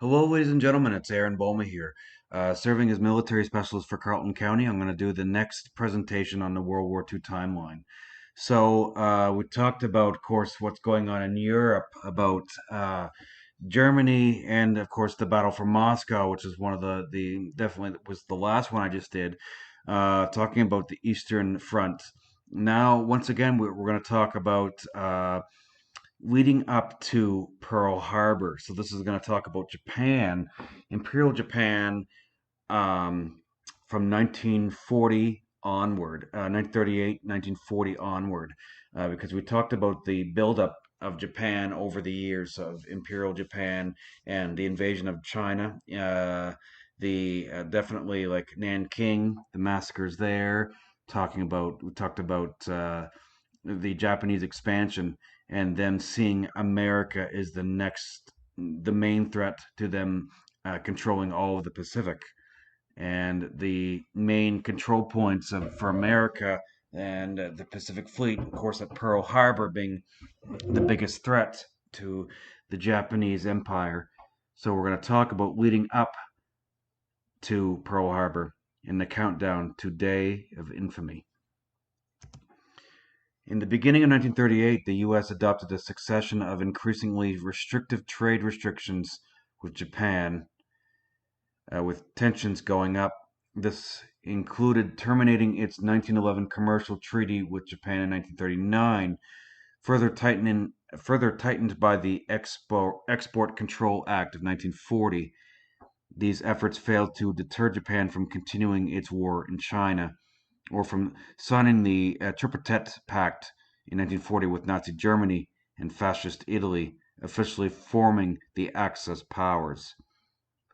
Hello, ladies and gentlemen. It's Aaron Bowma here, serving as military specialist for Carleton County. I'm going to do the next presentation on the World War II timeline. We talked about, of course, what's going on in Europe, about Germany, and of course the battle for Moscow, which is one of the definitely was the last one I just did, talking about the Eastern Front. Now, once again, we're going to talk about leading up to Pearl Harbor. So this is going to talk about Japan, Imperial Japan, from 1940 onward, 1938, 1940 onward, because we talked about the buildup of Japan over the years of Imperial Japan and the invasion of China. The definitely like Nanking, the massacres there. We talked about the Japanese expansion and them seeing America is the main threat to them controlling all of the Pacific and the main control points for America and the Pacific Fleet, of course, at Pearl Harbor being the biggest threat to the Japanese Empire. So we're going to talk about leading up to Pearl Harbor in the countdown to Day of Infamy. In the beginning of 1938, the U.S. adopted a succession of increasingly restrictive trade restrictions with Japan, with tensions going up. This included terminating its 1911 commercial treaty with Japan in 1939, further tightened by the Export Control Act of 1940. These efforts failed to deter Japan from continuing its war in China or from signing the Tripartite Pact in 1940 with Nazi Germany and Fascist Italy, officially forming the Axis powers.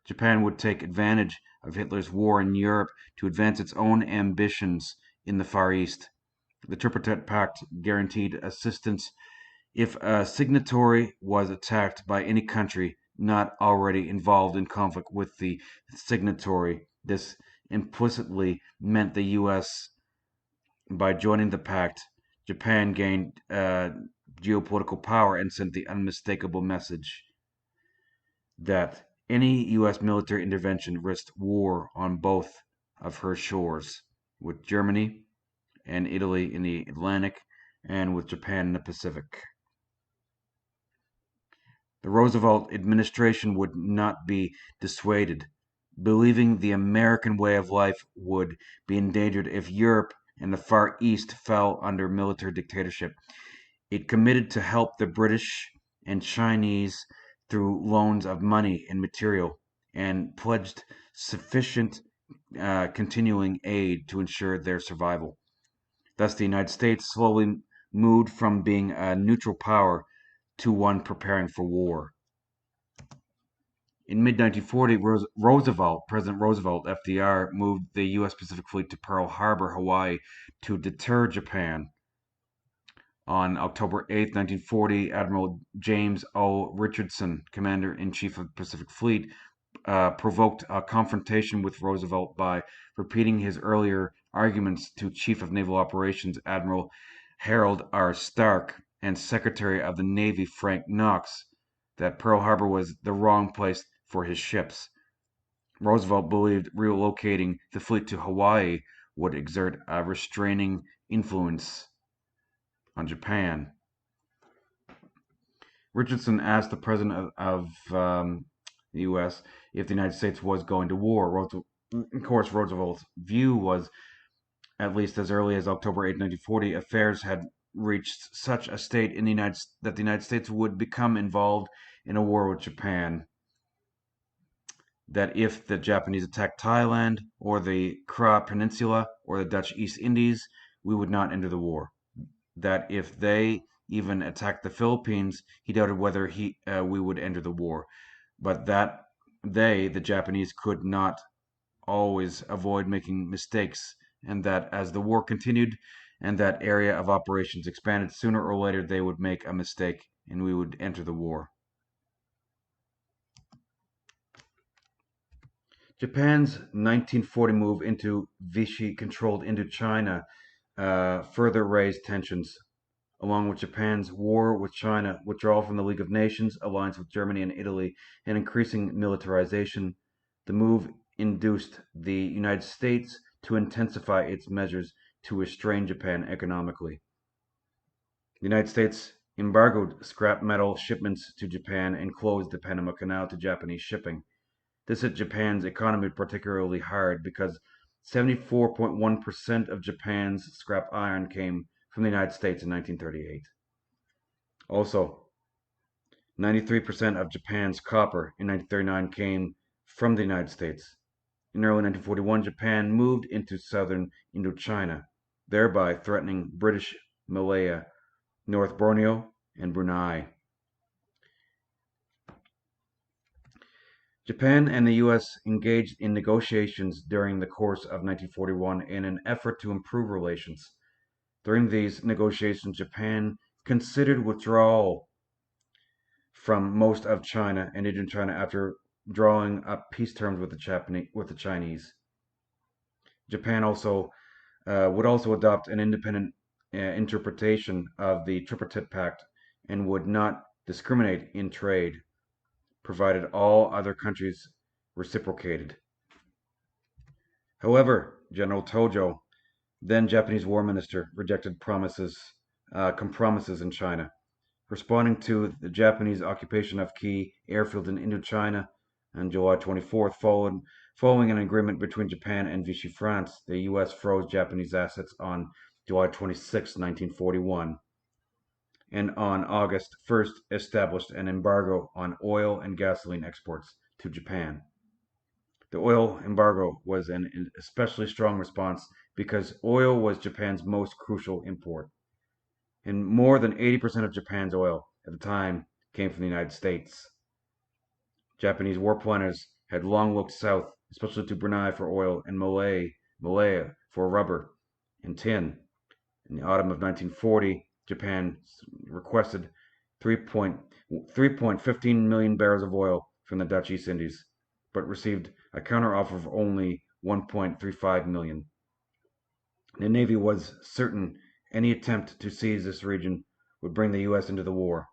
Japan would take advantage of Hitler's war in Europe to advance its own ambitions in the Far East. The Tripartite Pact guaranteed assistance if a signatory was attacked by any country not already involved in conflict with the signatory. This implicitly meant the U.S. By joining the pact, Japan gained geopolitical power and sent the unmistakable message that any U.S. military intervention risked war on both of her shores, with Germany and Italy in the Atlantic and with Japan in the Pacific. The Roosevelt administration would not be dissuaded, believing the American way of life would be endangered if Europe and the Far East fell under military dictatorship. It committed to help the British and Chinese through loans of money and material, and pledged sufficient continuing aid to ensure their survival. Thus, the United States slowly moved from being a neutral power to one preparing for war. In mid 1940, President Roosevelt, FDR, moved the U.S. Pacific Fleet to Pearl Harbor, Hawaii, to deter Japan. On October 8, 1940, Admiral James O. Richardson, Commander in Chief of the Pacific Fleet, provoked a confrontation with Roosevelt by repeating his earlier arguments to Chief of Naval Operations Admiral Harold R. Stark and Secretary of the Navy Frank Knox that Pearl Harbor was the wrong place for his ships. Roosevelt believed relocating the fleet to Hawaii would exert a restraining influence on Japan. Richardson asked the president of the U.S. if the United States was going to war. Of course, Roosevelt's view was, at least as early as October 8, 1940, affairs had reached such a state that the United States would become involved in a war with Japan. That if the Japanese attacked Thailand or the Kra Peninsula or the Dutch East Indies, we would not enter the war. That if they even attacked the Philippines, he doubted whether we would enter the war, but that the Japanese, could not always avoid making mistakes, and that as the war continued and that area of operations expanded, sooner or later they would make a mistake and we would enter the war. Japan's 1940 move into Vichy-controlled Indochina further raised tensions. along with Japan's war with China, withdrawal from the League of Nations, alliance with Germany and Italy, and increasing militarization. The move induced the United States to intensify its measures to restrain Japan economically. The United States embargoed scrap metal shipments to Japan and closed the Panama Canal to Japanese shipping. This hit Japan's economy particularly hard because 74.1% of Japan's scrap iron came from the United States in 1938. Also, 93% of Japan's copper in 1939 came from the United States. In early 1941, Japan moved into southern Indochina, thereby threatening British Malaya, North Borneo, and Brunei. Japan and the US engaged in negotiations during the course of 1941 in an effort to improve relations. During these negotiations, Japan considered withdrawal from most of China and Indochina after drawing up peace terms with the Chinese. Japan also would also adopt an independent interpretation of the Tripartite Pact and would not discriminate in trade, provided all other countries reciprocated. However, General Tojo, then Japanese War Minister, rejected compromises in China. Responding to the Japanese occupation of key airfields in Indochina on July 24th, following an agreement between Japan and Vichy France, the U.S. froze Japanese assets on July 26, 1941, and on August 1st established an embargo on oil and gasoline exports to Japan. The oil embargo was an especially strong response because oil was Japan's most crucial import, and more than 80% of Japan's oil at the time came from the United States. Japanese war planners had long looked south, especially to Brunei for oil and Malaya for rubber and tin. In the autumn of 1940, Japan requested 3.15 million barrels of oil from the Dutch East Indies, but received a counteroffer of only 1.35 million. The Navy was certain any attempt to seize this region would bring the U.S. into the war,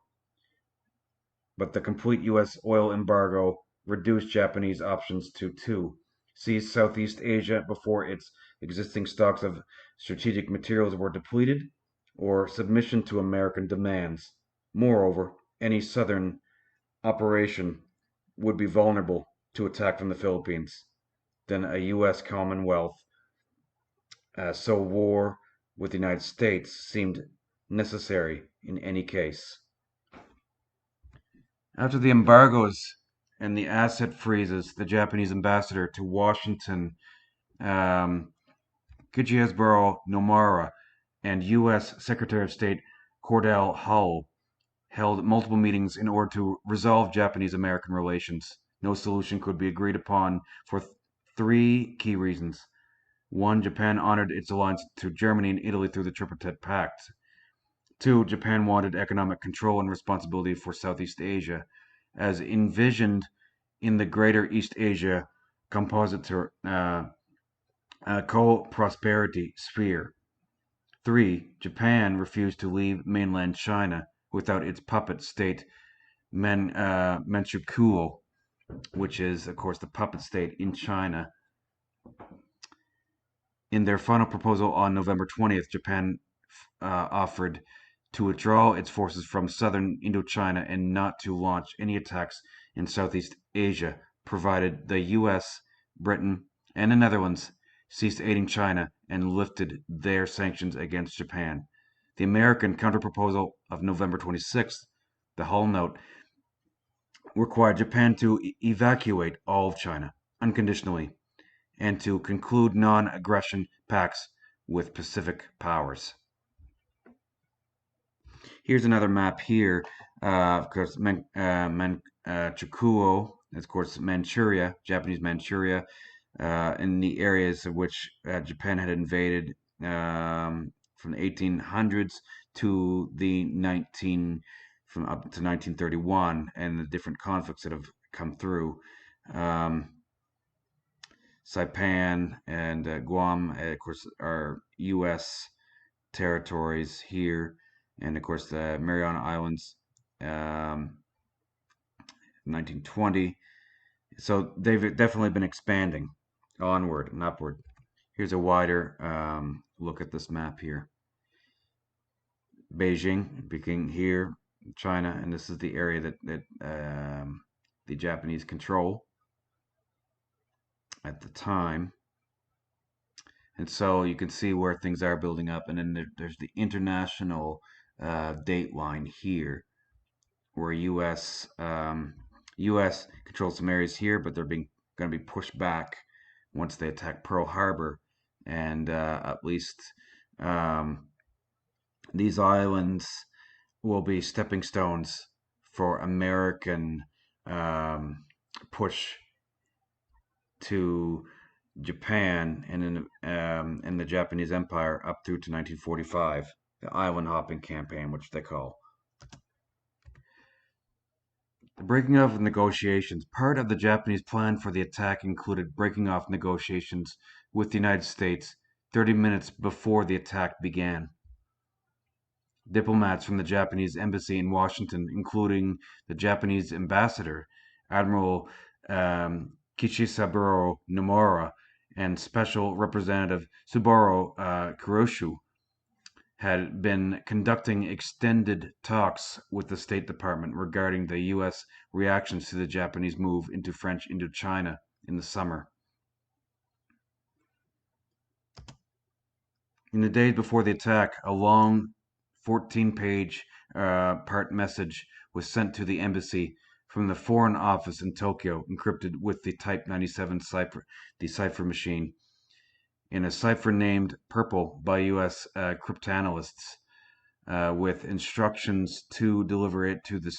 but the complete U.S. oil embargo reduced Japanese options to two: seize Southeast Asia before its existing stocks of strategic materials were depleted, or submission to American demands. Moreover, any southern operation would be vulnerable to attack from the Philippines, then a U.S. Commonwealth. So war with the United States seemed necessary in any case. After the embargoes and the asset freezes, the Japanese ambassador to Washington, um, Kichiesboro Nomura, and U.S. Secretary of State Cordell Hull held multiple meetings in order to resolve Japanese American relations. No solution could be agreed upon for three key reasons. One, Japan honored its alliance to Germany and Italy through the Tripartite Pact. Two, Japan wanted economic control and responsibility for Southeast Asia, as envisioned in the Greater East Asia Compositor Co-Prosperity Sphere. Three, Japan refused to leave mainland China without its puppet state Manchukuo, which is, of course, the puppet state in China. In their final proposal on November 20th, Japan offered to withdraw its forces from southern Indochina and not to launch any attacks in Southeast Asia, provided the US, Britain, and the Netherlands ceased aiding China and lifted their sanctions against Japan. The American counterproposal of November 26th, the Hull Note, required Japan to evacuate all of China unconditionally and to conclude non-aggression pacts with Pacific powers. Here's another map here. Of course, Chukuo, of course, Manchuria, Japanese Manchuria, in the areas of which Japan had invaded from the 1800s to the 19 from up to 1931, and the different conflicts that have come through. Saipan and Guam, of course, are U.S. territories here. and of course the Mariana Islands, 1920. So they've definitely been expanding onward and upward. Here's a wider look at this map here. Beijing, Peking here, China, and this is the area that the Japanese control at the time. And so you can see where things are building up, and then there's the international date line here, where U.S. controls some areas here, but they're going to be pushed back once they attack Pearl Harbor, and at least um, these islands will be stepping stones for American um, push to Japan and the Japanese Empire up through to 1945, the island hopping campaign, which they call. The breaking off of negotiations. Part of the Japanese plan for the attack included breaking off negotiations with the United States 30 minutes before the attack began. Diplomats from the Japanese embassy in Washington, including the Japanese ambassador, Admiral Kishisaburo Nomura, and Special Representative Subaru Kuroshu, had been conducting extended talks with the State Department regarding the U.S. reactions to the Japanese move into French Indochina in the summer. In the days before the attack, a long 14-page part message was sent to the embassy from the Foreign Office in Tokyo, encrypted with the Type 97 cipher machine, in a cipher named Purple by U.S. Cryptanalysts, with instructions to deliver it to the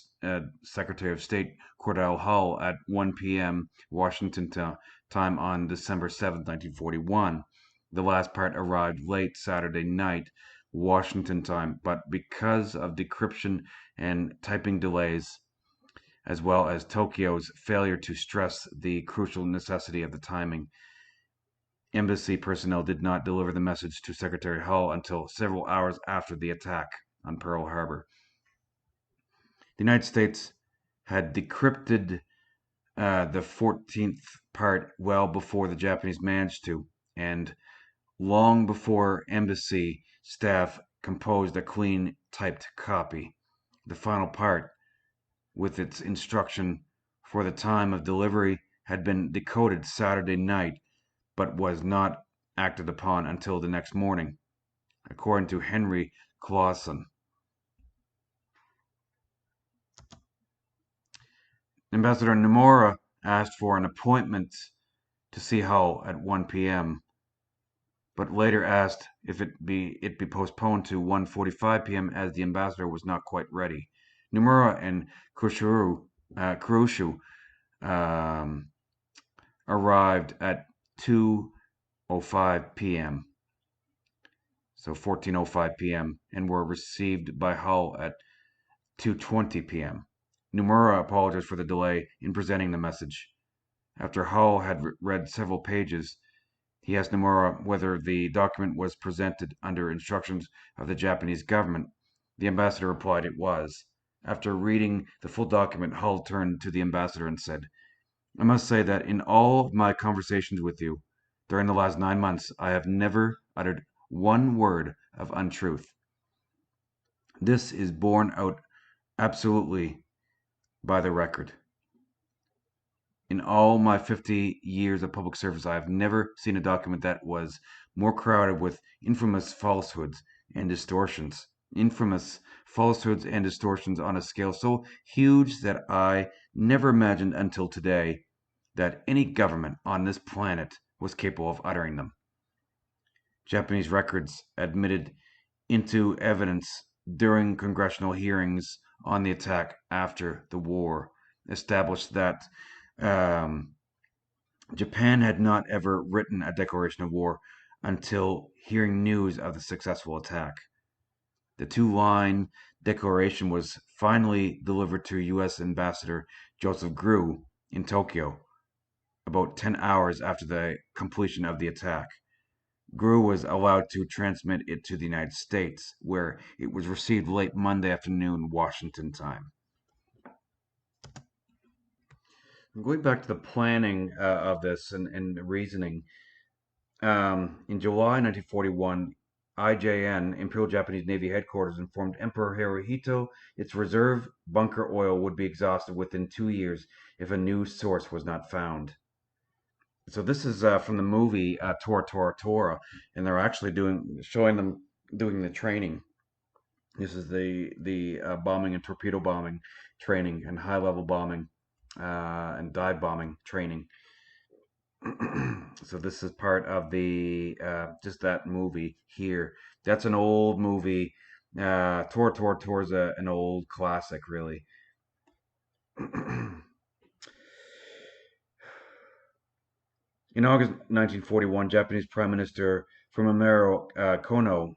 Secretary of State Cordell Hull at 1 p.m. Washington time on December 7, 1941. The last part arrived late Saturday night, Washington time, but because of decryption and typing delays, as well as Tokyo's failure to stress the crucial necessity of the timing, embassy personnel did not deliver the message to Secretary Hull until several hours after the attack on Pearl Harbor. The United States had decrypted the 14th part well before the Japanese managed to, and long before embassy staff composed a clean typed copy. The final part, with its instruction for the time of delivery, had been decoded Saturday night, but was not acted upon until the next morning, according to Henry Clausen. Ambassador Nomura asked for an appointment to see Hull at 1 p.m., but later asked if it be postponed to 1:45 p.m. as the ambassador was not quite ready. Nomura and Kuroshu arrived at 2:05 p.m., so 14:05 p.m., and were received by Hull at 2:20 p.m. Nomura apologized for the delay in presenting the message. After Hull had read several pages, he asked Nomura whether the document was presented under instructions of the Japanese government. The ambassador replied it was. After reading the full document, Hull turned to the ambassador and said, "I must say that in all of my conversations with you during the last 9 months, I have never uttered one word of untruth. This is borne out absolutely by the record. In all my 50 years of public service, I have never seen a document that was more crowded with infamous falsehoods and distortions. Infamous falsehoods and distortions on a scale so huge that I never imagined until today that any government on this planet was capable of uttering them. Japanese records admitted into evidence during congressional hearings on the attack after the war established that um, Japan had not ever written a declaration of war until hearing news of the successful attack. The two-line declaration was finally delivered to U.S. Ambassador Joseph Grew in Tokyo about 10 hours after the completion of the attack. GRU was allowed to transmit it to the United States, where it was received late Monday afternoon, Washington time. Going back to the planning of this and the reasoning, in July 1941, IJN, Imperial Japanese Navy Headquarters, informed Emperor Hirohito its reserve bunker oil would be exhausted within 2 years if a new source was not found. So this is from the movie Tora Tora Tora, and they're actually showing them doing the training. This is the bombing and torpedo bombing training and high level bombing and dive bombing training. So this is part of the just that movie here. That's an old movie. Tor Tor Tor's an old classic, really. In August 1941, Japanese Prime Minister Fumimaro Kono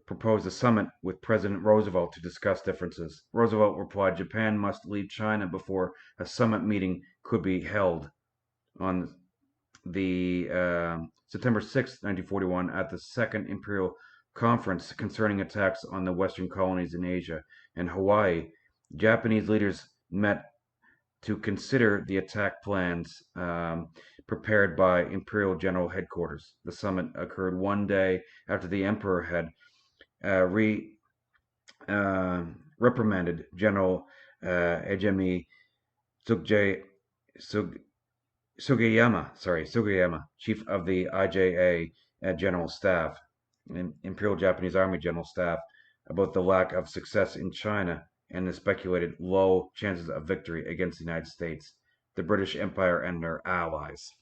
proposed a summit with President Roosevelt to discuss differences. Roosevelt replied Japan must leave China before a summit meeting could be held. On the September 6, 1941, at the Second Imperial Conference concerning attacks on the Western colonies in Asia and Hawaii, Japanese leaders met to consider the attack plans prepared by Imperial General Headquarters. The summit occurred one day after the Emperor had re reprimanded General Ejimi Sugiyama, Sugiyama, chief of the IJA General Staff, Imperial Japanese Army General Staff, about the lack of success in China and the speculated low chances of victory against the United States, the British Empire, and their allies.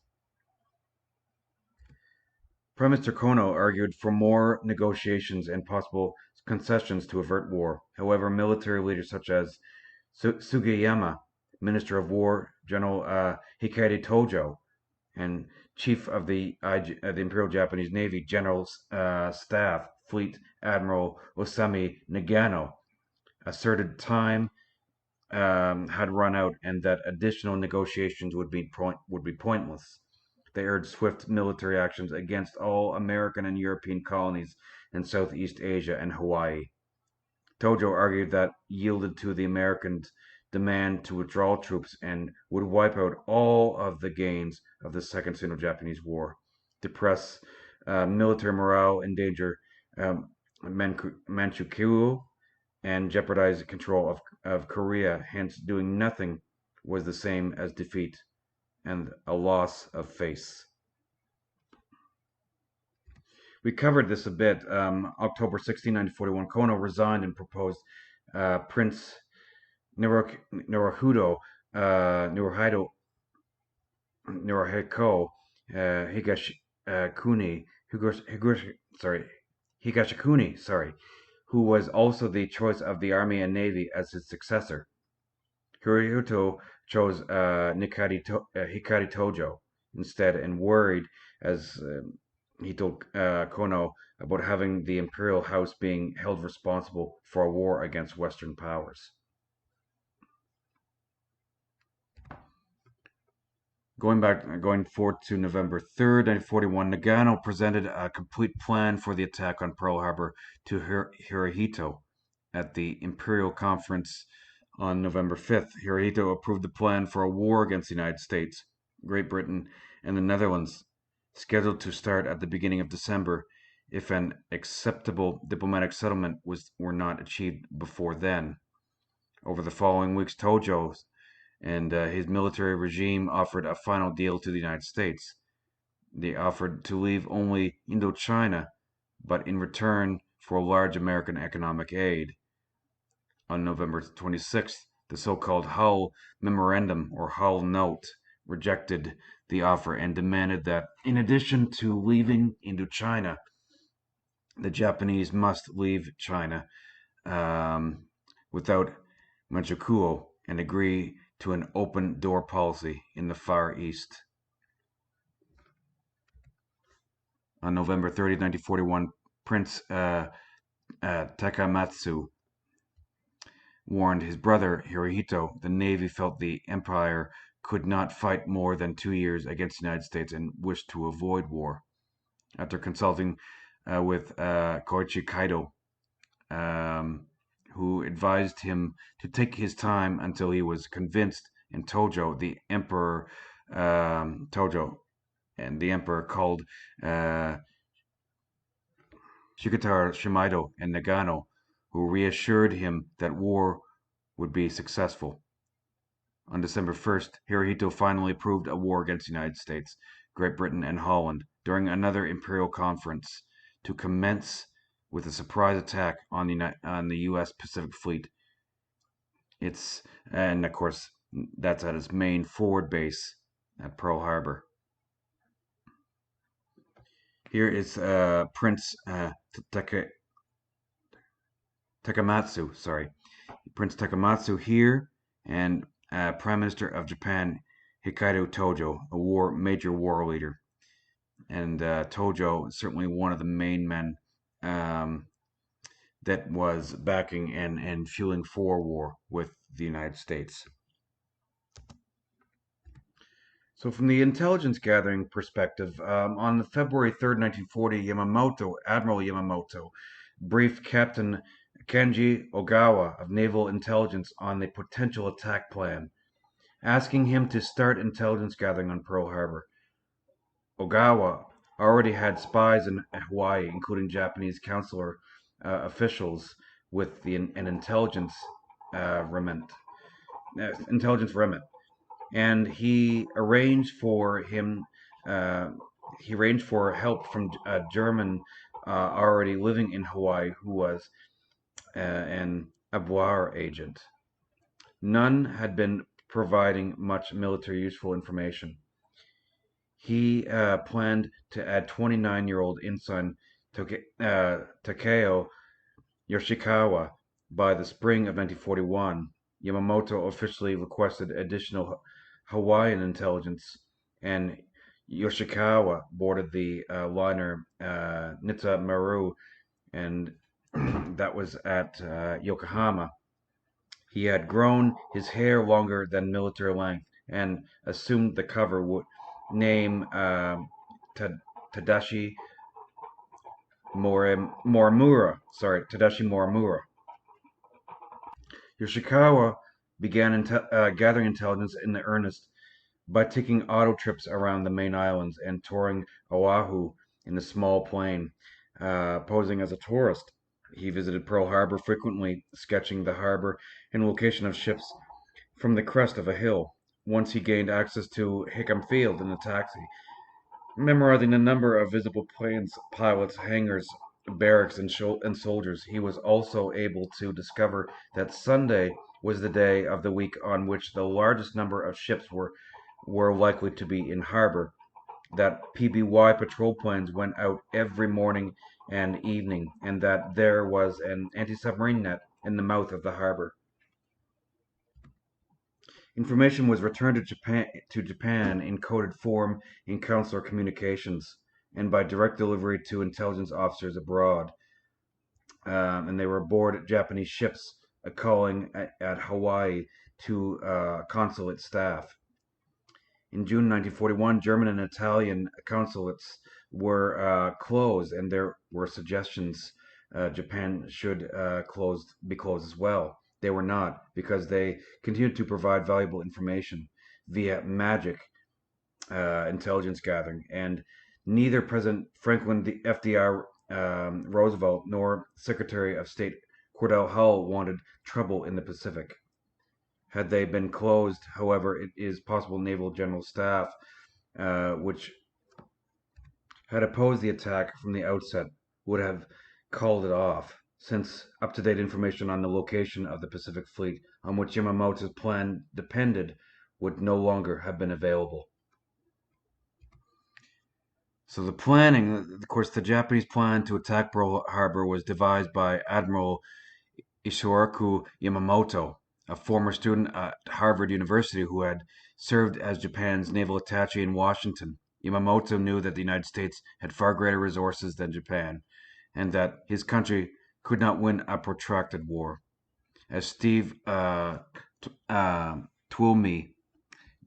Prime Minister Kono argued for more negotiations and possible concessions to avert war. However, military leaders such as Sugiyama, Minister of War General Hikari Tojo, and Chief of the Imperial Japanese Navy General Staff Fleet Admiral Osami Nagano, asserted time had run out and that additional negotiations would be pointless. They urged swift military actions against all American and European colonies in Southeast Asia and Hawaii. Tojo argued that yielded to the Americans' demand to withdraw troops and would wipe out all of the gains of the Second Sino-Japanese War, depress military morale, endanger Manchukuo, and jeopardize control of Korea. Hence, doing nothing was the same as defeat and a loss of face. We covered this a bit. October 16, 1941, Kono resigned and proposed Prince Naruhito Higashikuni who was also the choice of the Army and Navy as his successor. Hirohito chose Hikari Tojo instead and worried, as he told Kono, about having the imperial house being held responsible for a war against Western powers. Going forward to November 3rd, 1941, Nagano presented a complete plan for the attack on Pearl Harbor to Hirohito at the Imperial Conference on November 5th. Hirohito approved the plan for a war against the United States, Great Britain, and the Netherlands, scheduled to start at the beginning of December if an acceptable diplomatic settlement were not achieved before then. Over the following weeks, Tojo and his military regime offered a final deal to the United States. They offered to leave only Indochina, but in return for large American economic aid. On November 26th, the so-called Hull Memorandum or Hull Note rejected the offer and demanded that, in addition to leaving Indochina, the Japanese must leave China without Manchukuo and agree to an open door policy in the Far East. On November 30, 1941, Prince Takamatsu warned his brother Hirohito the Navy felt the Empire could not fight more than 2 years against the United States and wished to avoid war. after consulting with Koichi Kaido, um, who advised him to take his time until he was convinced. And Tojo, and the emperor called uh, Shikataro Shimaito and Nagano, who reassured him that war would be successful. On December 1st, Hirohito finally approved a war against the United States, Great Britain, and Holland during another imperial conference to commence with a surprise attack on the U.S. Pacific Fleet. And of course, that's at its main forward base at Pearl Harbor. Here is Prince Takamatsu, sorry, Prince Takamatsu here, and Prime Minister of Japan Hikaru Tojo, a major war leader. And Tojo is certainly one of the main men um, that was backing and fueling for war with the United States. So, from the intelligence gathering perspective, on February 3rd, 1940, Admiral Yamamoto, briefed Captain Kenji Ogawa of Naval Intelligence on the potential attack plan, asking him to start intelligence gathering on Pearl Harbor. Ogawa already had spies in Hawaii, including Japanese consular officials with an intelligence remit, and Uh, he arranged for help from a German already living in Hawaii who was an Aboir agent. None had been providing much military useful information. He planned to add 29-year-old ensign Takeo Yoshikawa by the spring of 1941. Yamamoto officially requested additional Hawaiian intelligence, and Yoshikawa boarded the liner Nita Maru, and that was at Yokohama. He had grown his hair longer than military length and assumed the cover would name Tadashi Morimura. Sorry, Tadashi Morimura. Yoshikawa began gathering intelligence in earnest by taking auto trips around the main islands and touring Oahu in a small plane, posing as a tourist. He visited Pearl Harbor frequently, sketching the harbor and location of ships from the crest of a hill. Once he gained access to Hickam Field in a taxi, memorizing the number of visible planes, pilots, hangars, barracks, and soldiers. He was also able to discover that Sunday was the day of the week on which the largest number of ships were likely to be in harbor, that PBY patrol planes went out every morning and evening, and that there was an anti-submarine net in the mouth of the harbor. Information was returned to Japan in coded form in consular communications and by direct delivery to intelligence officers abroad. And they were aboard Japanese ships calling at Hawaii to consulate staff. In June 1941, German and Italian consulates were closed, and there were suggestions Japan should be closed as well. They were not, because they continued to provide valuable information via magic intelligence gathering, and neither President Franklin FDR Roosevelt nor Secretary of State Cordell Hull wanted trouble in the Pacific. Had they been closed, however, it is possible Naval General Staff, which had opposed the attack from the outset, would have called it off, since up-to-date information on the location of the Pacific Fleet, on which Yamamoto's plan depended, would no longer have been available. So the planning, of course, the Japanese plan to attack Pearl Harbor was devised by Admiral Isoroku Yamamoto, a former student at Harvard University who had served as Japan's naval attaché in Washington. Yamamoto knew that the United States had far greater resources than Japan, and that his country could not win a protracted war. As Steve Twilme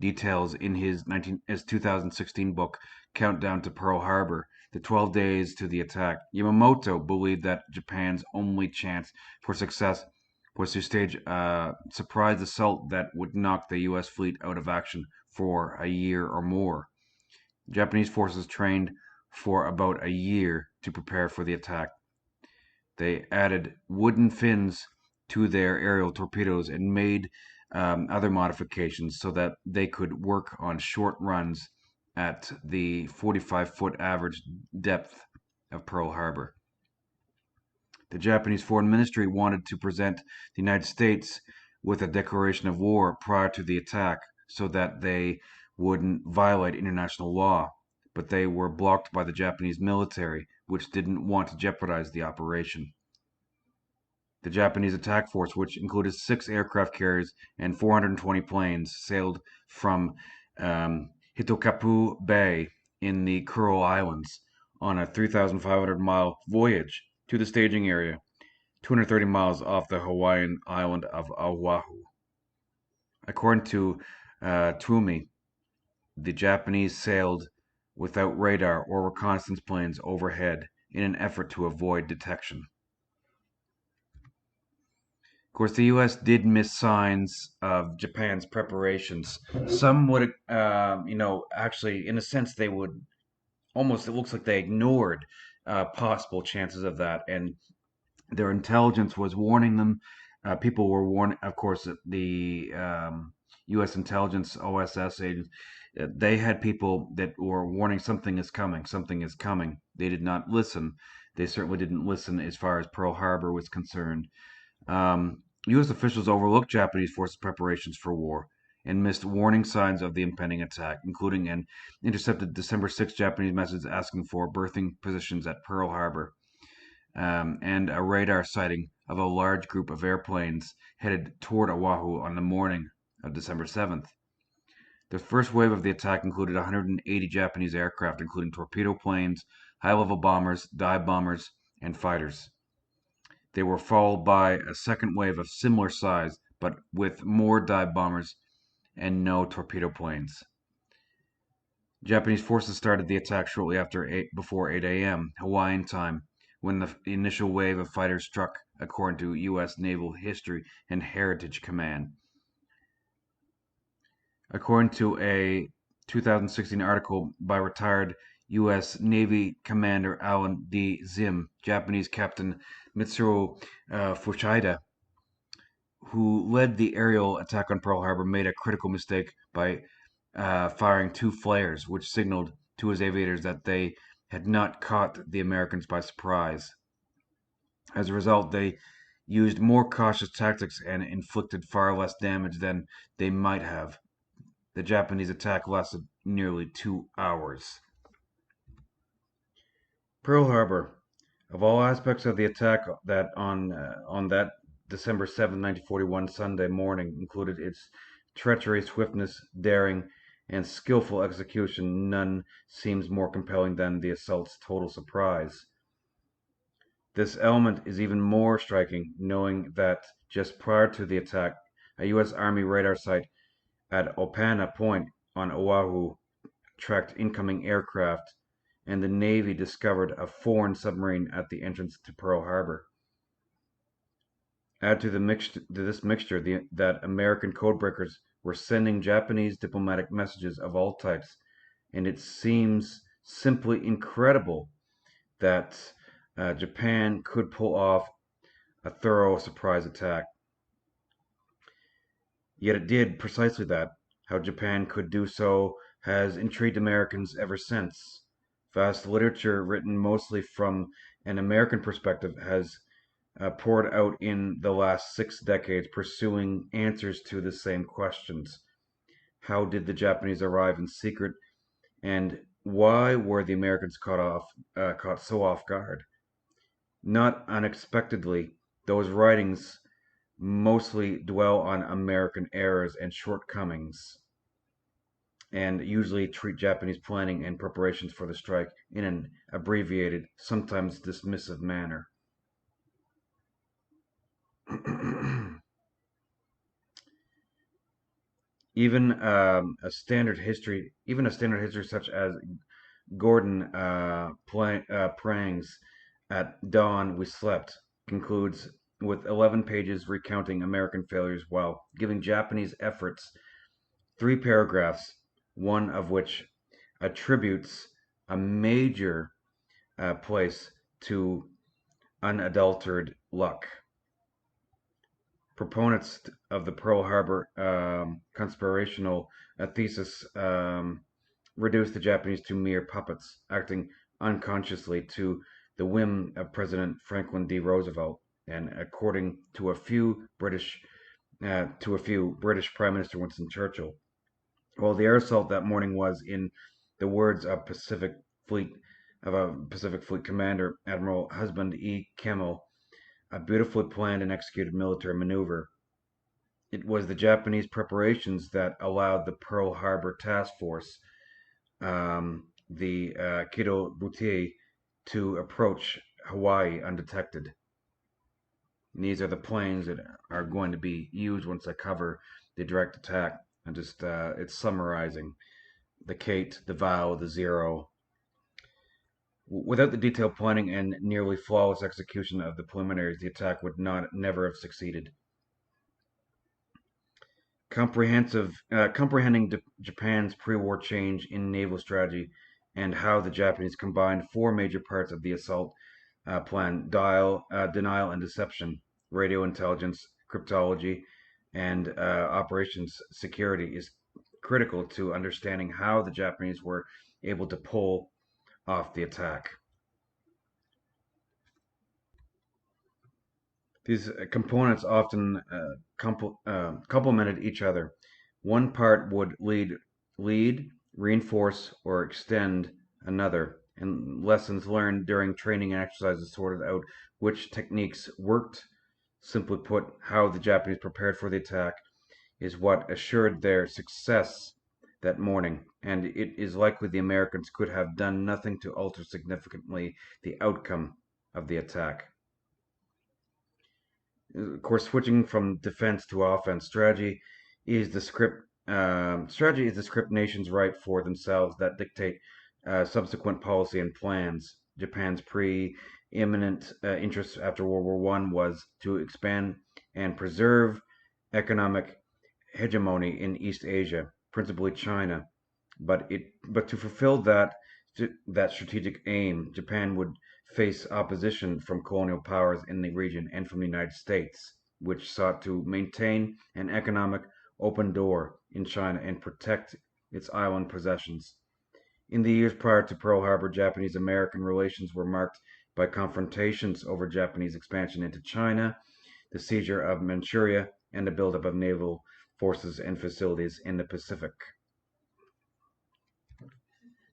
details in his 2016 book, Countdown to Pearl Harbor, the 12 days to the attack. Yamamoto believed that Japan's only chance for success was to stage a surprise assault that would knock the U.S. fleet out of action for a year or more. Japanese forces trained for about a year to prepare for the attack. They added wooden fins to their aerial torpedoes and made other modifications so that they could work on short runs at the 45-foot average depth of Pearl Harbor. The Japanese Foreign Ministry wanted to present the United States with a declaration of war prior to the attack so that they wouldn't violate international law, but they were blocked by the Japanese military, which didn't want to jeopardize the operation. The Japanese attack force, which included 6 aircraft carriers and 420 planes, sailed from Hitokapu Bay in the Kuril Islands on a 3,500-mile voyage to the staging area, 230 miles off the Hawaiian island of Oahu. According to Tumi, the Japanese sailed without radar or reconnaissance planes overhead in an effort to avoid detection. Of course, the U.S. did miss signs of Japan's preparations. Some would, actually, in a sense, they would almost, it looks like they ignored possible chances of that. And their intelligence was warning them. People were warned, of course, the U.S. intelligence, OSS agents, they had people that were warning something is coming, something is coming. They did not listen. They certainly didn't listen as far as Pearl Harbor was concerned. U.S. officials overlooked Japanese forces' preparations for war and missed warning signs of the impending attack, including an intercepted December 6 Japanese message asking for berthing positions at Pearl Harbor, and a radar sighting of a large group of airplanes headed toward Oahu on the morning of December 7th. The first wave of the attack included 180 Japanese aircraft, including torpedo planes, high-level bombers, dive bombers, and fighters. They were followed by a second wave of similar size, but with more dive bombers and no torpedo planes. Japanese forces started the attack shortly before 8 a.m. Hawaiian time, when the initial wave of fighters struck, according to U.S. Naval History and Heritage Command. According to a 2016 article by retired U.S. Navy Commander Alan D. Zim, Japanese Captain Mitsuru Fuchida, who led the aerial attack on Pearl Harbor, made a critical mistake by firing 2 flares, which signaled to his aviators that they had not caught the Americans by surprise. As a result, they used more cautious tactics and inflicted far less damage than they might have. The Japanese attack lasted nearly 2 hours. Pearl Harbor. Of all aspects of the attack that on that December 7, 1941 Sunday morning included its treachery, swiftness, daring, and skillful execution, none seems more compelling than the assault's total surprise. This element is even more striking knowing that just prior to the attack, a U.S. Army radar site at Opana Point on Oahu tracked incoming aircraft, and the Navy discovered a foreign submarine at the entrance to Pearl Harbor. Add to this mixture that American codebreakers were sending Japanese diplomatic messages of all types, and it seems simply incredible that Japan could pull off a thorough surprise attack. Yet it did precisely that. How Japan could do so has intrigued Americans ever since. Vast literature written mostly from an American perspective has poured out in the last 6 decades, pursuing answers to the same questions. How did the Japanese arrive in secret, and why were the Americans caught so off guard? Not unexpectedly, those writings mostly dwell on American errors and shortcomings, and usually treat Japanese planning and preparations for the strike in an abbreviated, sometimes dismissive manner. Even a standard history such as Gordon Prang's "At Dawn We Slept" concludes with 11 pages recounting American failures while giving Japanese efforts 3 paragraphs, one of which attributes a major place to unadulterated luck. Proponents of the Pearl Harbor conspirational thesis reduced the Japanese to mere puppets, acting unconsciously to the whim of President Franklin D. Roosevelt, and according to a few British Prime Minister Winston Churchill. Well, the air assault that morning was, in the words of Fleet a Pacific Fleet commander, Admiral Husband E. Kimmel, a beautifully planned and executed military maneuver. It was the Japanese preparations that allowed the Pearl Harbor Task Force, the Kido Butte, to approach Hawaii undetected. And these are the planes that are going to be used once I cover the direct attack. And just it's summarizing the Kate, the Vow, the Zero. Without the detailed planning and nearly flawless execution of the preliminaries, the attack would never have succeeded. Comprehending Japan's pre-war change in naval strategy and how the Japanese combined 4 major parts of the assault plan: denial and deception, radio intelligence, cryptology, and operations security is critical to understanding how the Japanese were able to pull off the attack. These components often complemented each other. One part would lead, reinforce, or extend another, and lessons learned during training and exercises sorted out which techniques worked. Simply put, how the Japanese prepared for the attack is what assured their success that morning, and it is likely the Americans could have done nothing to alter significantly the outcome of the attack. Of course, switching from defense to offense, strategy is the script nations write for themselves that dictate subsequent policy and plans. Japan's preeminent interest after World War One was to expand and preserve economic hegemony in East Asia, principally China. But to fulfill that strategic aim, Japan would face opposition from colonial powers in the region and from the United States, which sought to maintain an economic open door in China and protect its island possessions. In the years prior to Pearl Harbor, Japanese American relations were marked by confrontations over Japanese expansion into China, the seizure of Manchuria, and the buildup of naval forces and facilities in the Pacific.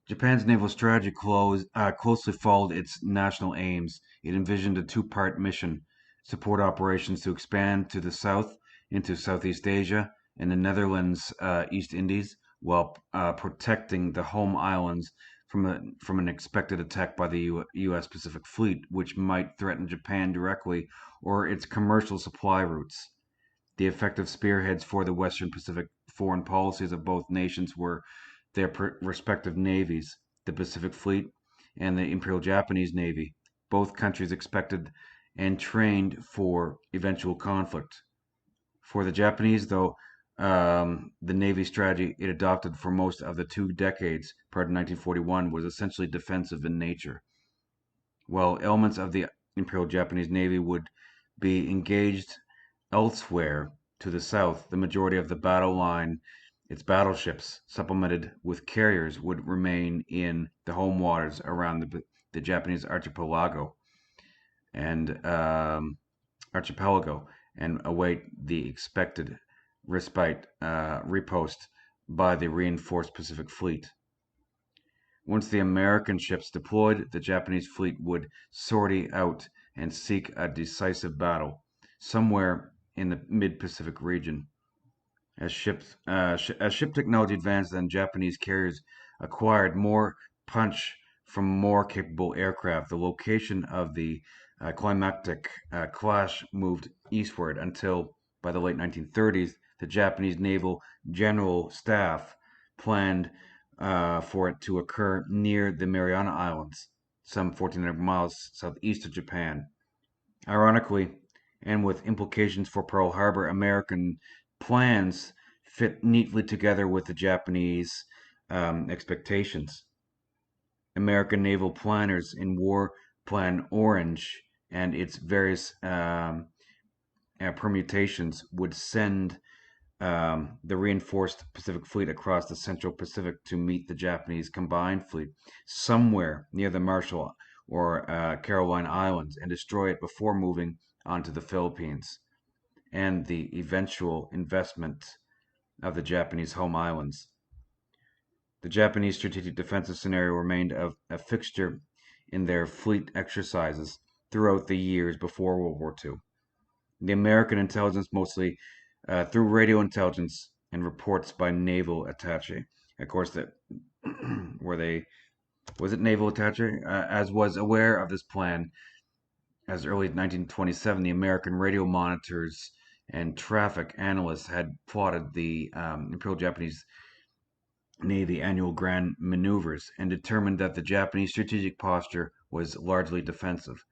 Japan's naval strategy closely followed its national aims. It envisioned a 2 part mission: support operations to expand to the south into Southeast Asia and the Netherlands East Indies, while protecting the home islands from an expected attack by the U.S. Pacific Fleet, which might threaten Japan directly or its commercial supply routes. The effective spearheads for the Western Pacific foreign policies of both nations were their respective navies, the Pacific Fleet and the Imperial Japanese Navy. Both countries expected and trained for eventual conflict. For the Japanese, though, the Navy strategy it adopted for most of the 2 decades prior to 1941 was essentially defensive in nature. While elements of the Imperial Japanese Navy would be engaged elsewhere to the south, the majority of the battle line, its battleships, supplemented with carriers, would remain in the home waters around the Japanese and archipelago and await the expected repost by the reinforced Pacific Fleet. Once the American ships deployed, the Japanese fleet would sortie out and seek a decisive battle somewhere in the mid-Pacific region. As ship technology advanced, then Japanese carriers acquired more punch from more capable aircraft. The location of the climactic clash moved eastward until, by the late 1930s, the Japanese Naval General Staff planned for it to occur near the Mariana Islands, some 1,400 miles southeast of Japan. Ironically, and with implications for Pearl Harbor, American plans fit neatly together with the Japanese expectations. American naval planners in War Plan Orange and its various permutations would send the reinforced Pacific Fleet across the Central Pacific to meet the Japanese combined fleet somewhere near the Marshall or Caroline Islands and destroy it before moving on to the Philippines and the eventual investment of the Japanese home islands. The Japanese strategic defensive scenario remained a fixture in their fleet exercises throughout the years before World War II. The American intelligence mostly through radio intelligence and reports by naval attaché. Of course, that were they was it naval attaché as was aware of this plan as early as 1927. The American radio monitors and traffic analysts had plotted the Imperial Japanese Navy annual grand maneuvers and determined that the Japanese strategic posture was largely defensive.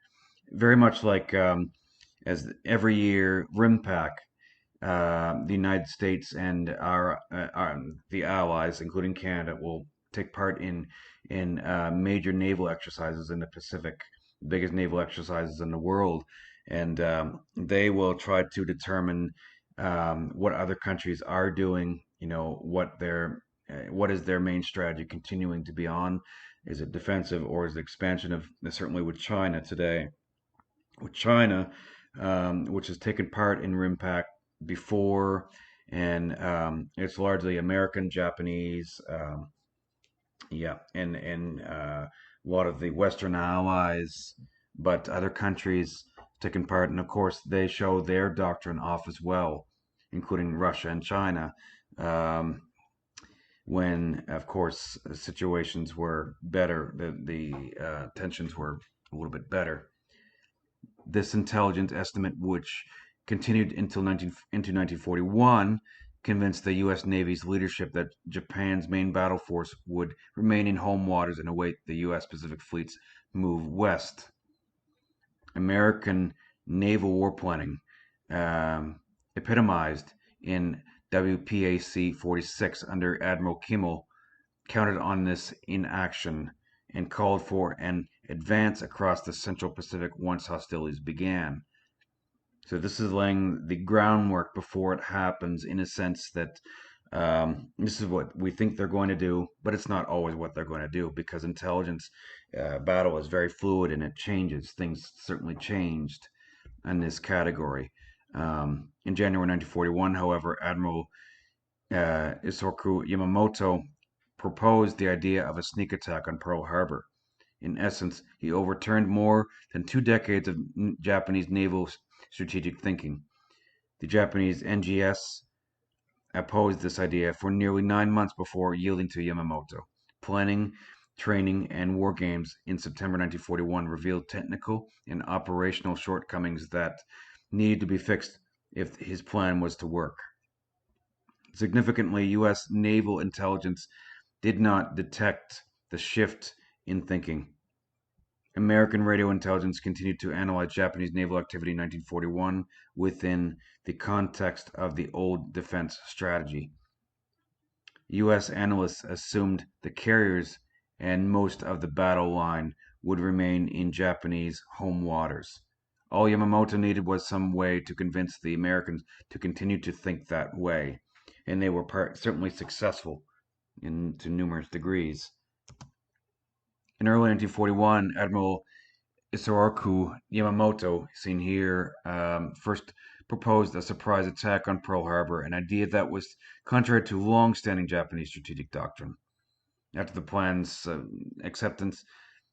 Very much like as every year, RIMPAC, the United States and the allies, including Canada, will take part in major naval exercises in the Pacific, biggest naval exercises in the world, and they will try to determine what other countries are doing. You know what is their main strategy continuing to be on? Is it defensive or is it expansion of certainly with China today? With China, which has taken part in RIMPAC before, and it's largely American, Japanese, yeah, and a lot of the Western allies, but other countries taken part, and of course they show their doctrine off as well, including Russia and China. Um, when, of course, situations were better, the tensions were a little bit better. This intelligence estimate, which continued into 1941, convinced the U.S. Navy's leadership that Japan's main battle force would remain in home waters and await the U.S. Pacific Fleet's move west. American naval war planning, epitomized in WPAC 46 under Admiral Kimmel, counted on this in action and called for an advance across the Central Pacific once hostilities began. So this is laying the groundwork before it happens, in a sense that this is what we think they're going to do, but it's not always what they're going to do because intelligence battle is very fluid and it changes. Things certainly changed in this category. In January 1941, however, Admiral Isoroku Yamamoto proposed the idea of a sneak attack on Pearl Harbor. In essence, he overturned more than 2 decades of Japanese naval strategic thinking. The Japanese NGS opposed this idea for nearly 9 months before yielding to Yamamoto. Planning, training, and war games in September 1941 revealed technical and operational shortcomings that needed to be fixed if his plan was to work. Significantly, U.S. naval intelligence did not detect the shift in thinking. American radio intelligence continued to analyze Japanese naval activity in 1941 within the context of the old defense strategy. U.S. analysts assumed the carriers and most of the battle line would remain in Japanese home waters. All Yamamoto needed was some way to convince the Americans to continue to think that way, and they were certainly successful to numerous degrees. In early 1941, Admiral Isoroku Yamamoto, seen here, first proposed a surprise attack on Pearl Harbor, an idea that was contrary to long-standing Japanese strategic doctrine. After the plan's acceptance,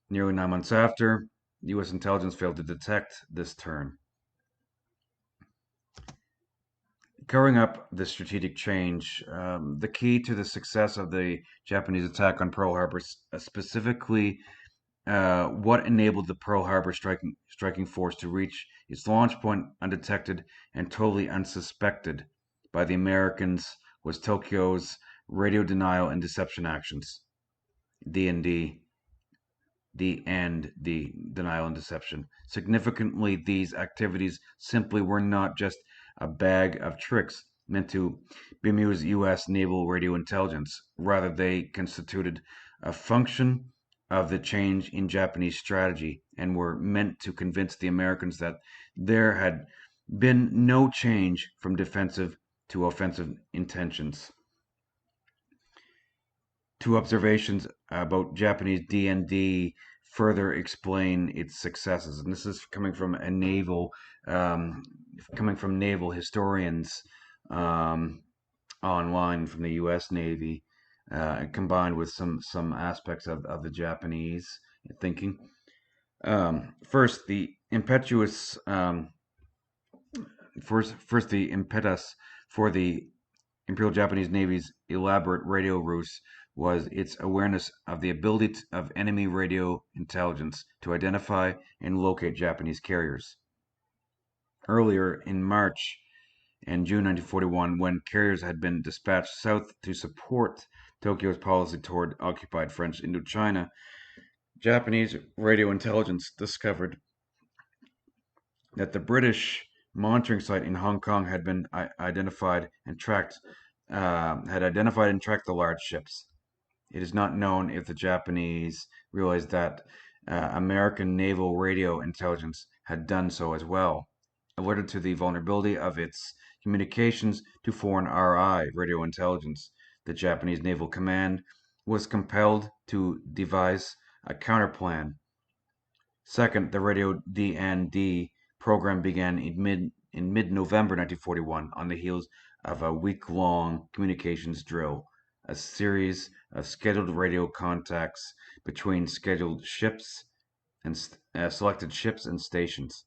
nearly 9 months after, U.S. intelligence failed to detect this turn. Covering up the strategic change, the key to the success of the Japanese attack on Pearl Harbor, specifically what enabled the Pearl Harbor striking force to reach its launch point undetected and totally unsuspected by the Americans was Tokyo's radio denial and deception actions, D&D, the denial and deception. Significantly, these activities simply were not just a bag of tricks meant to bemuse U.S. naval radio intelligence. Rather, they constituted a function of the change in Japanese strategy and were meant to convince the Americans that there had been no change from defensive to offensive intentions. Two observations about Japanese D&D further explain its successes, and this is um, coming from naval historians um, online from the U.S. Navy, combined with some aspects of the Japanese thinking. First, the impetuous first the impetus for the Imperial Japanese Navy's elaborate radio ruse was its awareness of the ability of enemy radio intelligence to identify and locate Japanese carriers. Earlier in March and June 1941, when carriers had been dispatched south to support Tokyo's policy toward occupied French Indochina, Japanese radio intelligence discovered that the British monitoring site in Hong Kong had been identified and tracked the large ships. It is not known if the Japanese realized that American naval radio intelligence had done so as well. Alerted to the vulnerability of its communications to foreign RI radio intelligence, the Japanese Naval Command was compelled to devise a counterplan. Second, the radio D&D program began in mid-November 1941 on the heels of a week-long communications drill, a series of scheduled radio contacts between scheduled ships and selected ships and stations.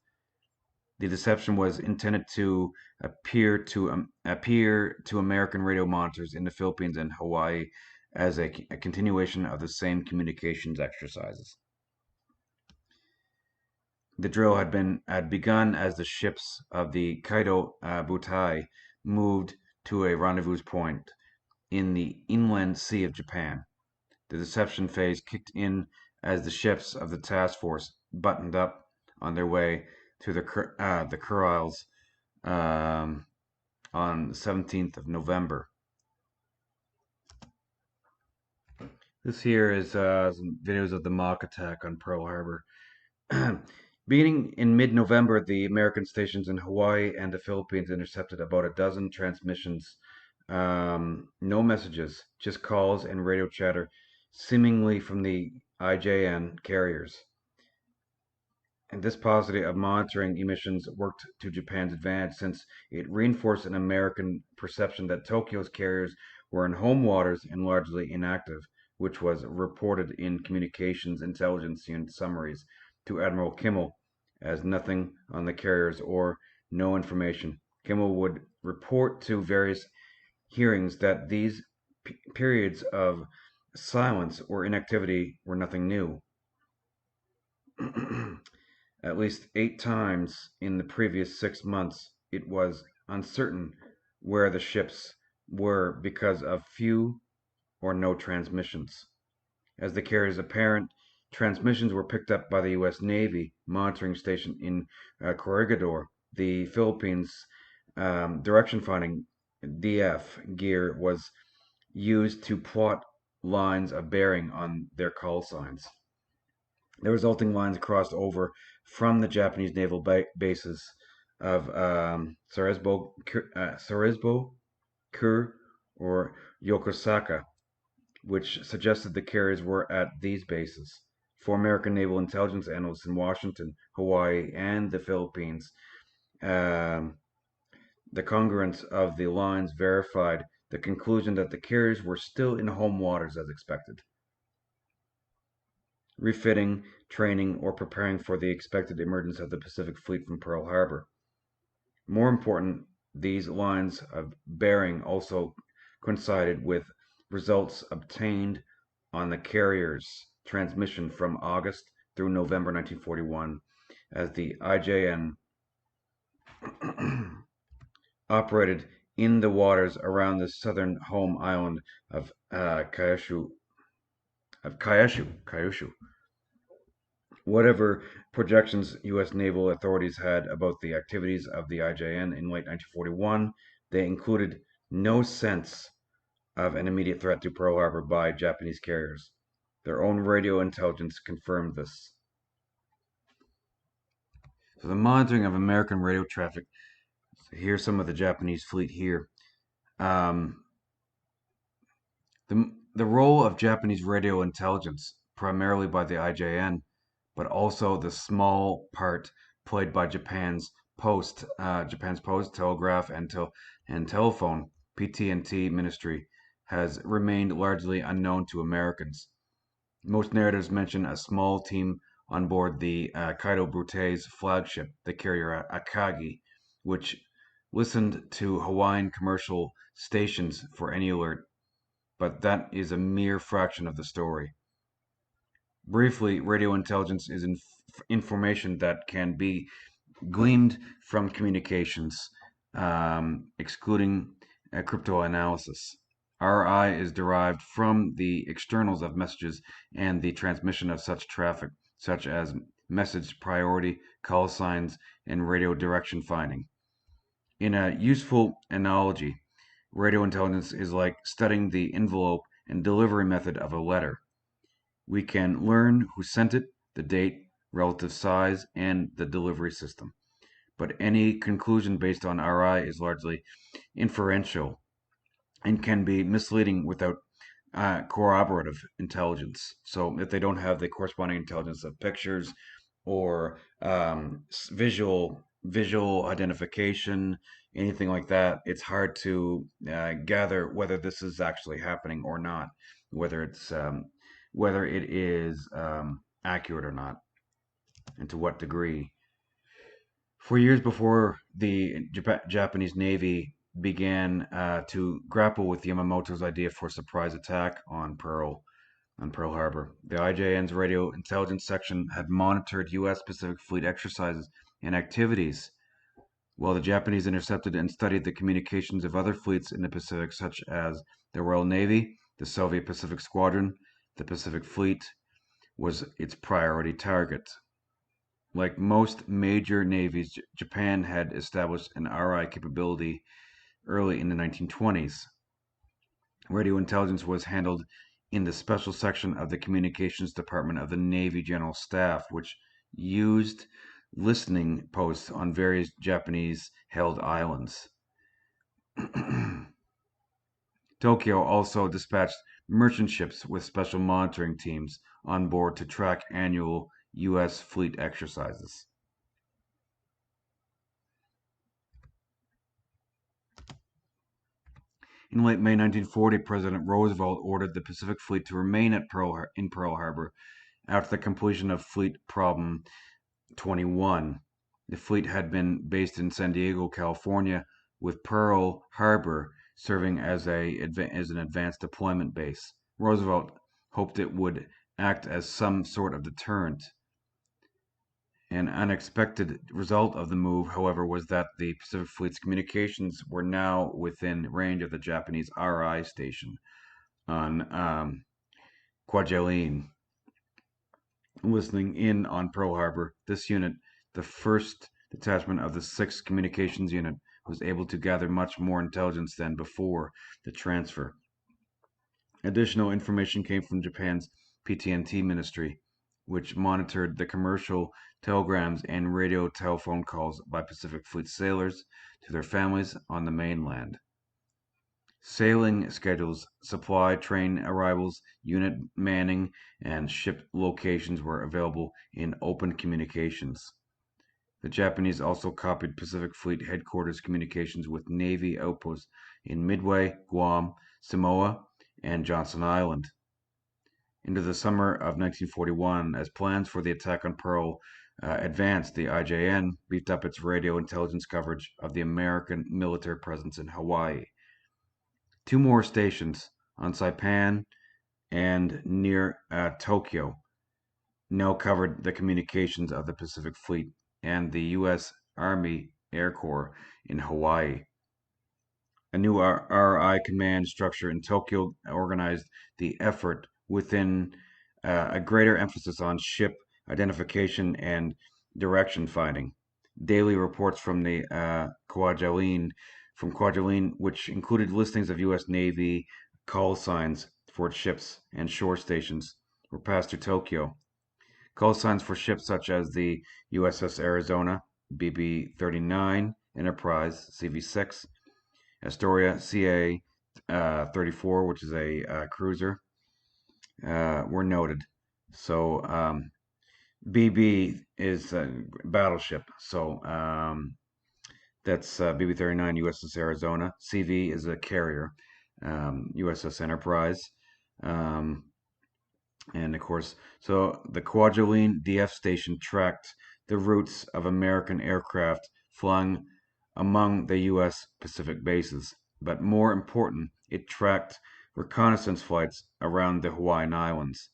The deception was intended to appear to American radio monitors in the Philippines and Hawaii as a continuation of the same communications exercises. The drill had begun as the ships of the Kaido Butai moved to a rendezvous point in the inland sea of Japan. The deception phase kicked in as the ships of the task force buttoned up on their way to the Kuriles on the 17th of November. This here is some videos of the mock attack on Pearl Harbor. Beginning in mid-November, the American stations in Hawaii and the Philippines intercepted about a dozen transmissions. No messages, just calls and radio chatter, seemingly from the IJN carriers. And this paucity of monitoring emissions worked to Japan's advantage since it reinforced an American perception that Tokyo's carriers were in home waters and largely inactive, which was reported in communications intelligence unit summaries to Admiral Kimmel as nothing on the carriers or no information. Kimmel would report to various hearings that these periods of silence or inactivity were nothing new. At least 8 times in the previous 6 months, it was uncertain where the ships were because of few or no transmissions. As the carrier's apparent transmissions were picked up by the U.S. Navy monitoring station in Corregidor, the Philippines direction finding DF gear was used to plot lines of bearing on their call signs. The resulting lines crossed over from the Japanese naval bases of Sasebo, Kur, or Yokosuka, which suggested the carriers were at these bases. For American naval intelligence analysts in Washington, Hawaii, and the Philippines, the congruence of the lines verified the conclusion that the carriers were still in home waters as expected, refitting, training, or preparing for the expected emergence of the Pacific Fleet from Pearl Harbor. More important, these lines of bearing also coincided with results obtained on the carrier's transmission from August through November 1941, as the IJN operated in the waters around the southern home island of Kyushu. Whatever projections U.S. naval authorities had about the activities of the IJN in late 1941, they included no sense of an immediate threat to Pearl Harbor by Japanese carriers. Their own radio intelligence confirmed this. So the monitoring of American radio traffic. So here's some of the Japanese fleet here. Um, the role of Japanese radio intelligence, primarily by the IJN, but also the small part played by Japan's post, telegraph, and telephone (PT&T) ministry, has remained largely unknown to Americans. Most narratives mention a small team on board the Kaido Brute's flagship, the carrier Akagi, which listened to Hawaiian commercial stations for any alert, but that is a mere fraction of the story. Briefly, radio intelligence is information that can be gleaned from communications, excluding cryptoanalysis. RI is derived from the externals of messages and the transmission of such traffic, such as message priority, call signs, and radio direction finding. In a useful analogy, radio intelligence is like studying the envelope and delivery method of a letter. We can learn who sent it, the date, relative size, and the delivery system. But any conclusion based on RI is largely inferential and can be misleading without corroborative intelligence. So if they don't have the corresponding intelligence of pictures or visual identification, anything like that, it's hard to gather whether this is actually happening or not, whether it's whether it is accurate or not, and to what degree. For years before the Japanese Navy began to grapple with Yamamoto's idea for a surprise attack on Pearl Harbor, the IJN's radio intelligence section had monitored U.S. Pacific Fleet exercises and activities, while the Japanese intercepted and studied the communications of other fleets in the Pacific, such as the Royal Navy, the Soviet Pacific Squadron. The Pacific Fleet was its priority target. Like most major navies, Japan had established an RI capability early in the 1920s. Radio intelligence was handled in the special section of the Communications Department of the Navy General Staff, which used listening posts on various Japanese held islands. Tokyo also dispatched merchant ships with special monitoring teams on board to track annual U.S. fleet exercises. In late May 1940, President Roosevelt ordered the Pacific Fleet to remain in Pearl Harbor after the completion of Fleet Problem 21. The fleet had been based in San Diego, California, with Pearl Harbor serving as an advanced deployment base. Roosevelt hoped it would act as some sort of deterrent. An unexpected result of the move, however, was that the Pacific Fleet's communications were now within range of the Japanese RI station on Kwajalein. Listening in on Pearl Harbor, this unit, the first detachment of the 6th Communications Unit, was able to gather much more intelligence than before the transfer. Additional information came from Japan's PT&T ministry, which monitored the commercial telegrams and radio telephone calls by Pacific Fleet sailors to their families on the mainland. Sailing schedules, supply train arrivals, unit manning, and ship locations were available in open communications. The Japanese also copied Pacific Fleet headquarters communications with Navy outposts in Midway, Guam, Samoa, and Johnson Island. Into the summer of 1941, as plans for the attack on Pearl advanced, the IJN beefed up its radio intelligence coverage of the American military presence in Hawaii. 2 more stations on Saipan and near Tokyo now covered the communications of the Pacific Fleet and the U.S. Army Air Corps in Hawaii. A new RI command structure in Tokyo organized the effort within a greater emphasis on ship identification and direction finding. Daily reports from the Kwajalein, which included listings of U.S. Navy call signs for its ships and shore stations, were passed to Tokyo. Call signs for ships such as the USS Arizona, BB-39, Enterprise, CV-6, Astoria, CA 34, which is a cruiser, were noted. So BB is a battleship. So that's BB 39 USS Arizona. CV is a carrier, USS Enterprise. Um, and of course, so the Kwajalein DF station tracked the routes of American aircraft flying among the U.S. Pacific bases. But more important, it tracked reconnaissance flights around the Hawaiian Islands.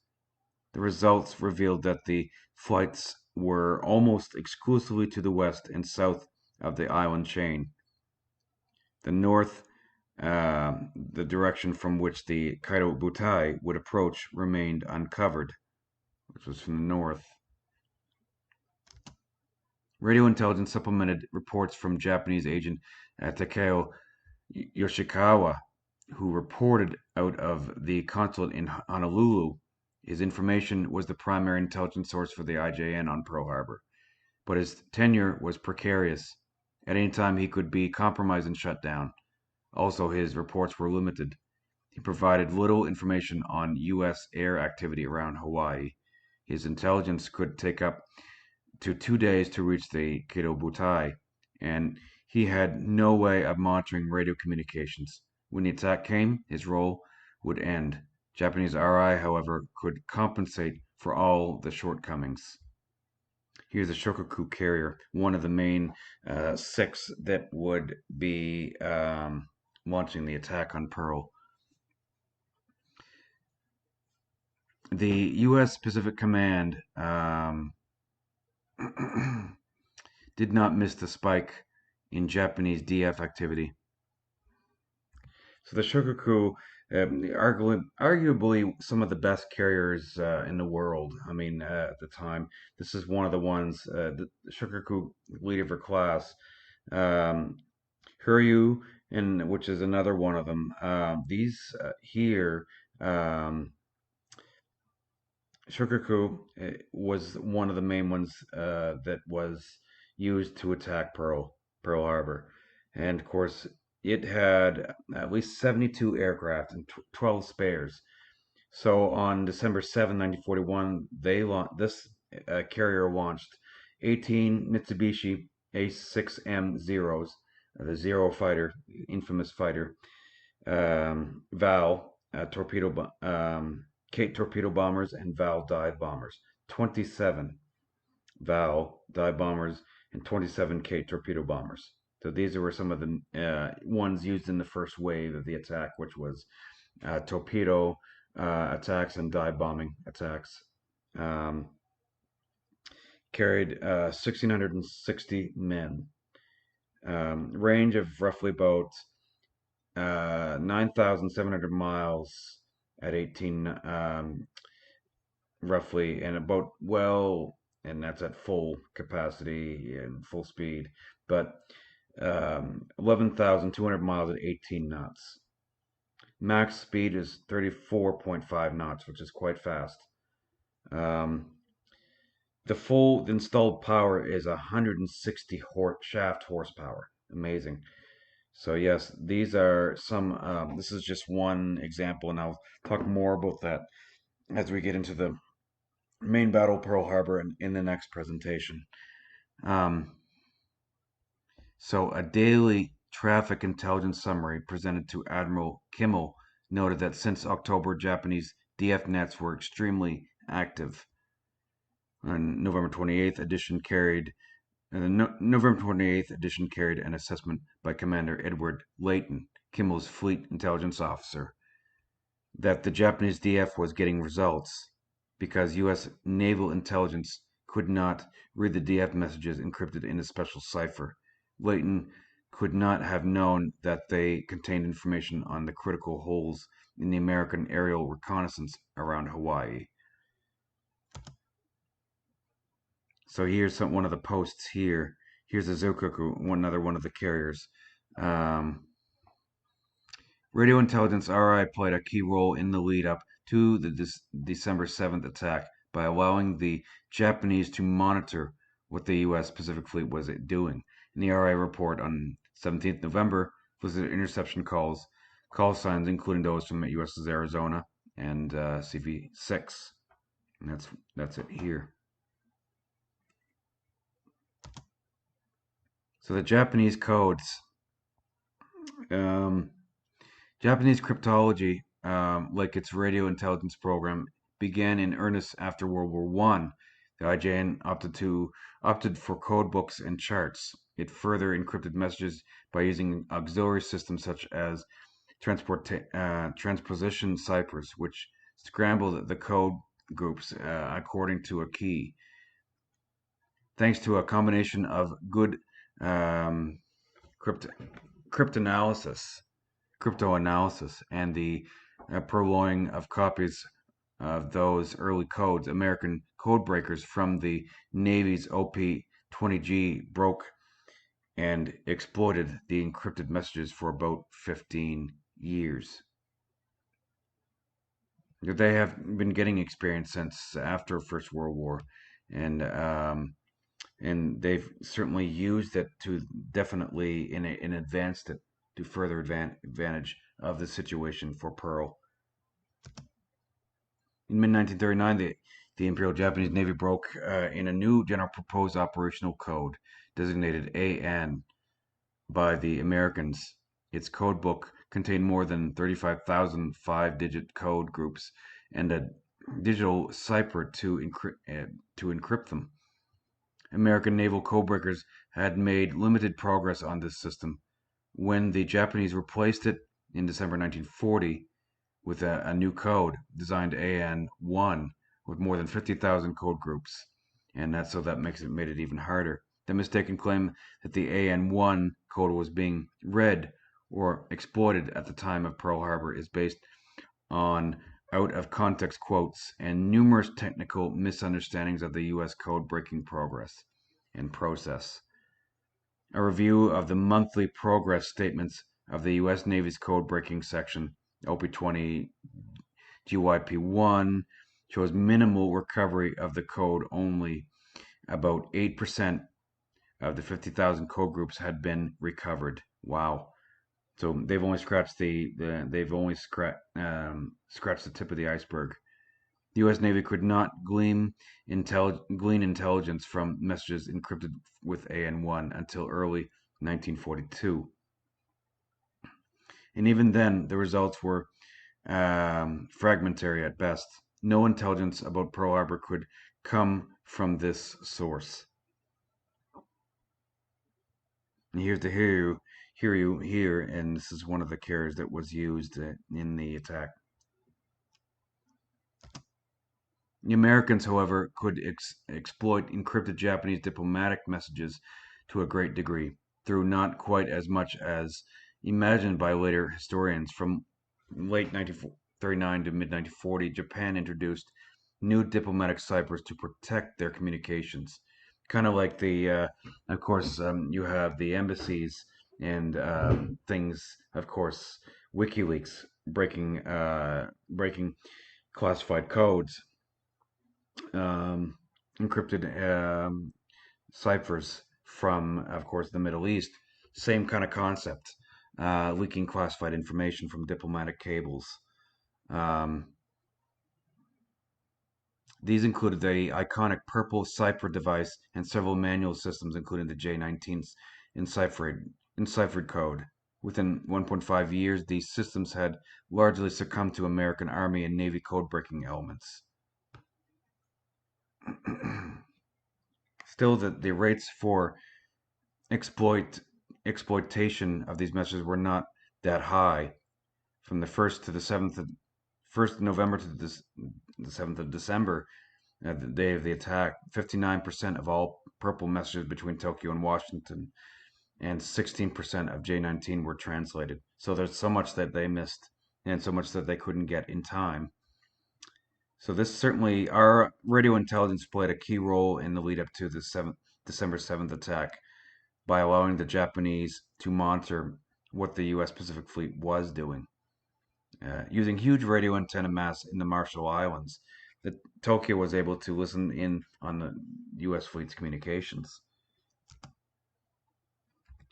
The results revealed that the flights were almost exclusively to the west and south of the island chain. The north, the direction from which the Kaido Butai would approach, remained uncovered, which was from the north. Radio intelligence supplemented reports from Japanese agent Takeo Yoshikawa, who reported out of the consulate in Honolulu. His information was the primary intelligence source for the IJN on Pearl Harbor, but his tenure was precarious. At any time, he could be compromised and shut down. Also, his reports were limited. He provided little information on U.S. air activity around Hawaii. His intelligence could take up to 2 days to reach the Kido Butai, and he had no way of monitoring radio communications. When the attack came, his role would end. Japanese RI, however, could compensate for all the shortcomings. Here's a Shokoku carrier, one of the main six that would be launching the attack on Pearl. The U.S. Pacific Command did not miss the spike in Japanese DF activity. So the Shokoku, arguably some of the best carriers in the world. I mean, at the time, this is one of the ones, the Shokoku leader class, um, Hiryu, and which is another one of them. These here, um, Shokoku was one of the main ones that was used to attack Pearl Harbor, and of course it had at least 72 aircraft and 12 spares. So on December 7, 1941, this carrier launched 18 Mitsubishi A6M Zeros, the Zero fighter, infamous fighter, Val Kate torpedo bombers and Val dive bombers. 27 Val dive bombers and 27 Kate torpedo bombers. So these were some of the ones used in the first wave of the attack, which was torpedo attacks and dive bombing attacks. Carried 1,660 men. Range of roughly about 9,700 miles at 18, roughly, and about, well, and that's at full capacity and full speed, but 11,200 miles at 18 knots. Max speed is 34.5 knots, which is quite fast. The full installed power is 160 shaft horsepower. Amazing. So yes, these are some. This is just one example, and I'll talk more about that as we get into the main battle, Pearl Harbor, in the next presentation. Um, so a daily traffic intelligence summary presented to Admiral Kimmel noted that since October, Japanese DF nets were extremely active. On November 28th edition carried November 28th edition carried an assessment by Commander Edward Layton, Kimmel's fleet intelligence officer, that the Japanese DF was getting results because U.S. naval intelligence could not read the DF messages encrypted in a special cipher. Layton could not have known that they contained information on the critical holes in the American aerial reconnaissance around Hawaii. So here's one of the posts here. Here's the Zukoku, another one of the carriers. Um, Radio intelligence RI played a key role in the lead up to the December 7th attack by allowing the Japanese to monitor what the U.S. Pacific Fleet was doing. In the RI report on 17th November listed interception call signs including those from USS Arizona and CV-6. And that's it here. So the Japanese codes. Um, Japanese cryptology, like its radio intelligence program, began in earnest after World War One. The IJN opted for code books and charts. It further encrypted messages by using auxiliary systems such as transposition ciphers, which scrambled the code groups according to a key. Thanks to a combination of good um, crypt- cryptoanalysis and the purloining of copies of those early codes, American code breakers from the Navy's OP-20G broke and exploited the encrypted messages for about 15 years. They have been getting experience since after First World War, and they've certainly used it to definitely in advanced it to further advantage of the situation for Pearl. In mid 1939, the Imperial Japanese Navy broke in a new General Proposed Operational Code, designated AN by the Americans. Its code book contained more than 35,000 five-digit code groups and a digital cipher to encrypt them. American naval codebreakers had made limited progress on this system. When the Japanese replaced it in December 1940, with a new code designed AN1 with more than 50,000 code groups, and that made it even harder. The mistaken claim that the AN1 code was being read or exploited at the time of Pearl Harbor is based on out of context quotes and numerous technical misunderstandings of the U.S. code breaking progress and process. A review of the monthly progress statements of the U.S. Navy's code breaking section, OP-20 GYP1, shows minimal recovery of the code. Only about 8% of the 50,000 code groups had been recovered. Wow. So they've only scratched scratched the tip of the iceberg. The U.S. Navy could not glean intelligence from messages encrypted with AN1 until early 1942. And even then, the results were fragmentary at best. No intelligence about Pearl Harbor could come from this source. And here's the here, and this is one of the carriers that was used in the attack. The Americans, however, could exploit encrypted Japanese diplomatic messages to a great degree, through not quite as much as imagined by later historians. From late 1939 to mid 1940, Japan introduced new diplomatic ciphers to protect their communications. Kind of like of course, you have the embassies and things, of course, WikiLeaks breaking classified codes, um, encrypted ciphers from, of course, the Middle East. Same kind of concept, leaking classified information from diplomatic cables. Um, these included the iconic purple cipher device and several manual systems, including the J19's enciphered code. Within 1.5 years, these systems had largely succumbed to American Army and Navy code-breaking elements. Still, the rates for exploitation of these messages were not that high. From the 1st of November to the 7th of December, the day of the attack, 59% of all purple messages between Tokyo and Washington and 16% of J-19 were translated. So there's so much that they missed and so much that they couldn't get in time. So this certainly, our radio intelligence played a key role in the lead up to the December 7th attack by allowing the Japanese to monitor what the U.S. Pacific Fleet was doing. Using huge radio antenna masts in the Marshall Islands, Tokyo was able to listen in on the U.S. fleet's communications.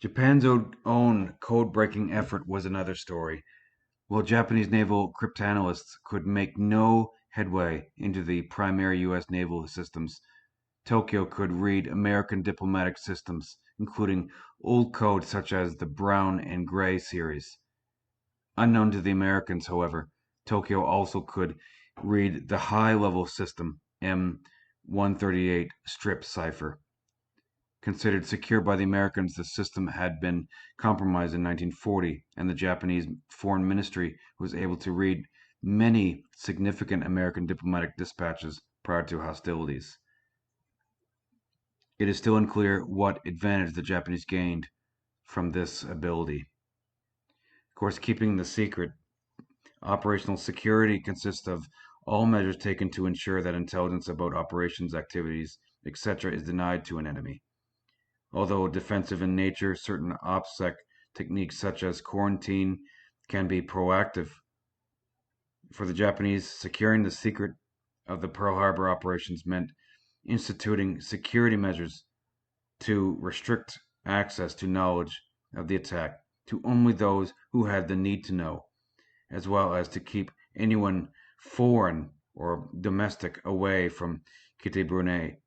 Japan's own code-breaking effort was another story. While Japanese naval cryptanalysts could make no headway into the primary U.S. naval systems, Tokyo could read American diplomatic systems, including old codes such as the Brown and Gray series. Unknown to the Americans, however, Tokyo also could read the high-level system M138 strip cipher. Considered secure by the Americans, the system had been compromised in 1940, and the Japanese Foreign Ministry was able to read many significant American diplomatic dispatches prior to hostilities. It is still unclear what advantage the Japanese gained from this ability. Of course, keeping the secret, operational security consists of all measures taken to ensure that intelligence about operations, activities, etc. is denied to an enemy. Although defensive in nature, certain OPSEC techniques such as quarantine can be proactive. For the Japanese, securing the secret of the Pearl Harbor operations meant instituting security measures to restrict access to knowledge of the attack to only those who had the need to know, as well as to keep anyone foreign or domestic away from Kitabutai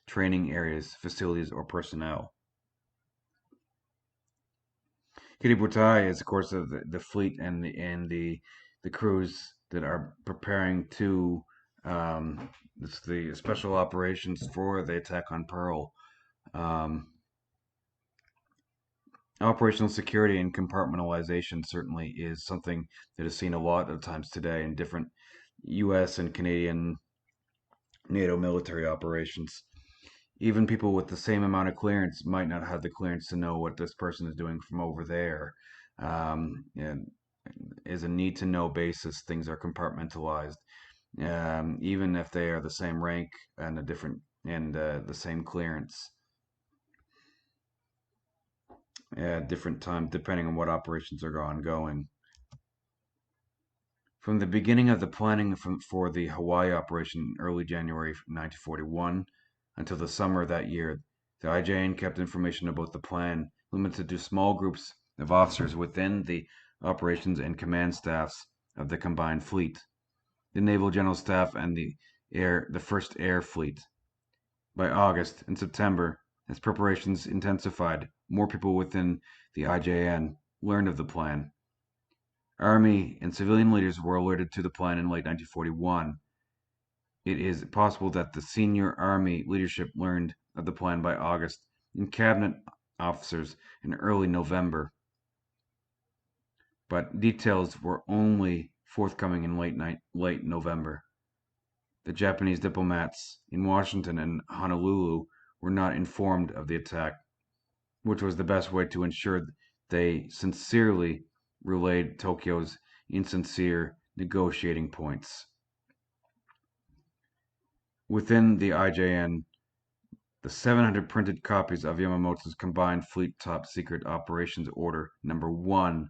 training areas, facilities, or personnel. Kitabutai is, of course, the fleet and the crews that are preparing to it's the special operations for the attack on Pearl. Um, Operational security and compartmentalization certainly is something that is seen a lot of times today in different U.S. and Canadian NATO military operations. Even people with the same amount of clearance might not have the clearance to know what this person is doing from over there. And is a need to know basis, things are compartmentalized, even if they are the same rank and a different and the same clearance at different times, depending on what operations are ongoing. From the beginning of the planning for the Hawaii operation in early January 1941 until the summer of that year, the IJN kept information about the plan limited to small groups of officers within the operations and command staffs of the combined fleet, the Naval General Staff, and the First Air Fleet. By August and September, as preparations intensified, more people within the IJN learned of the plan. Army and civilian leaders were alerted to the plan in late 1941. It is possible that the senior Army leadership learned of the plan by August, and cabinet officers in early November. But details were only forthcoming in late November. The Japanese diplomats in Washington and Honolulu were not informed of the attack, which was the best way to ensure they sincerely relayed Tokyo's insincere negotiating points. Within the IJN, the 700 printed copies of Yamamoto's Combined Fleet Top Secret Operations Order Number 1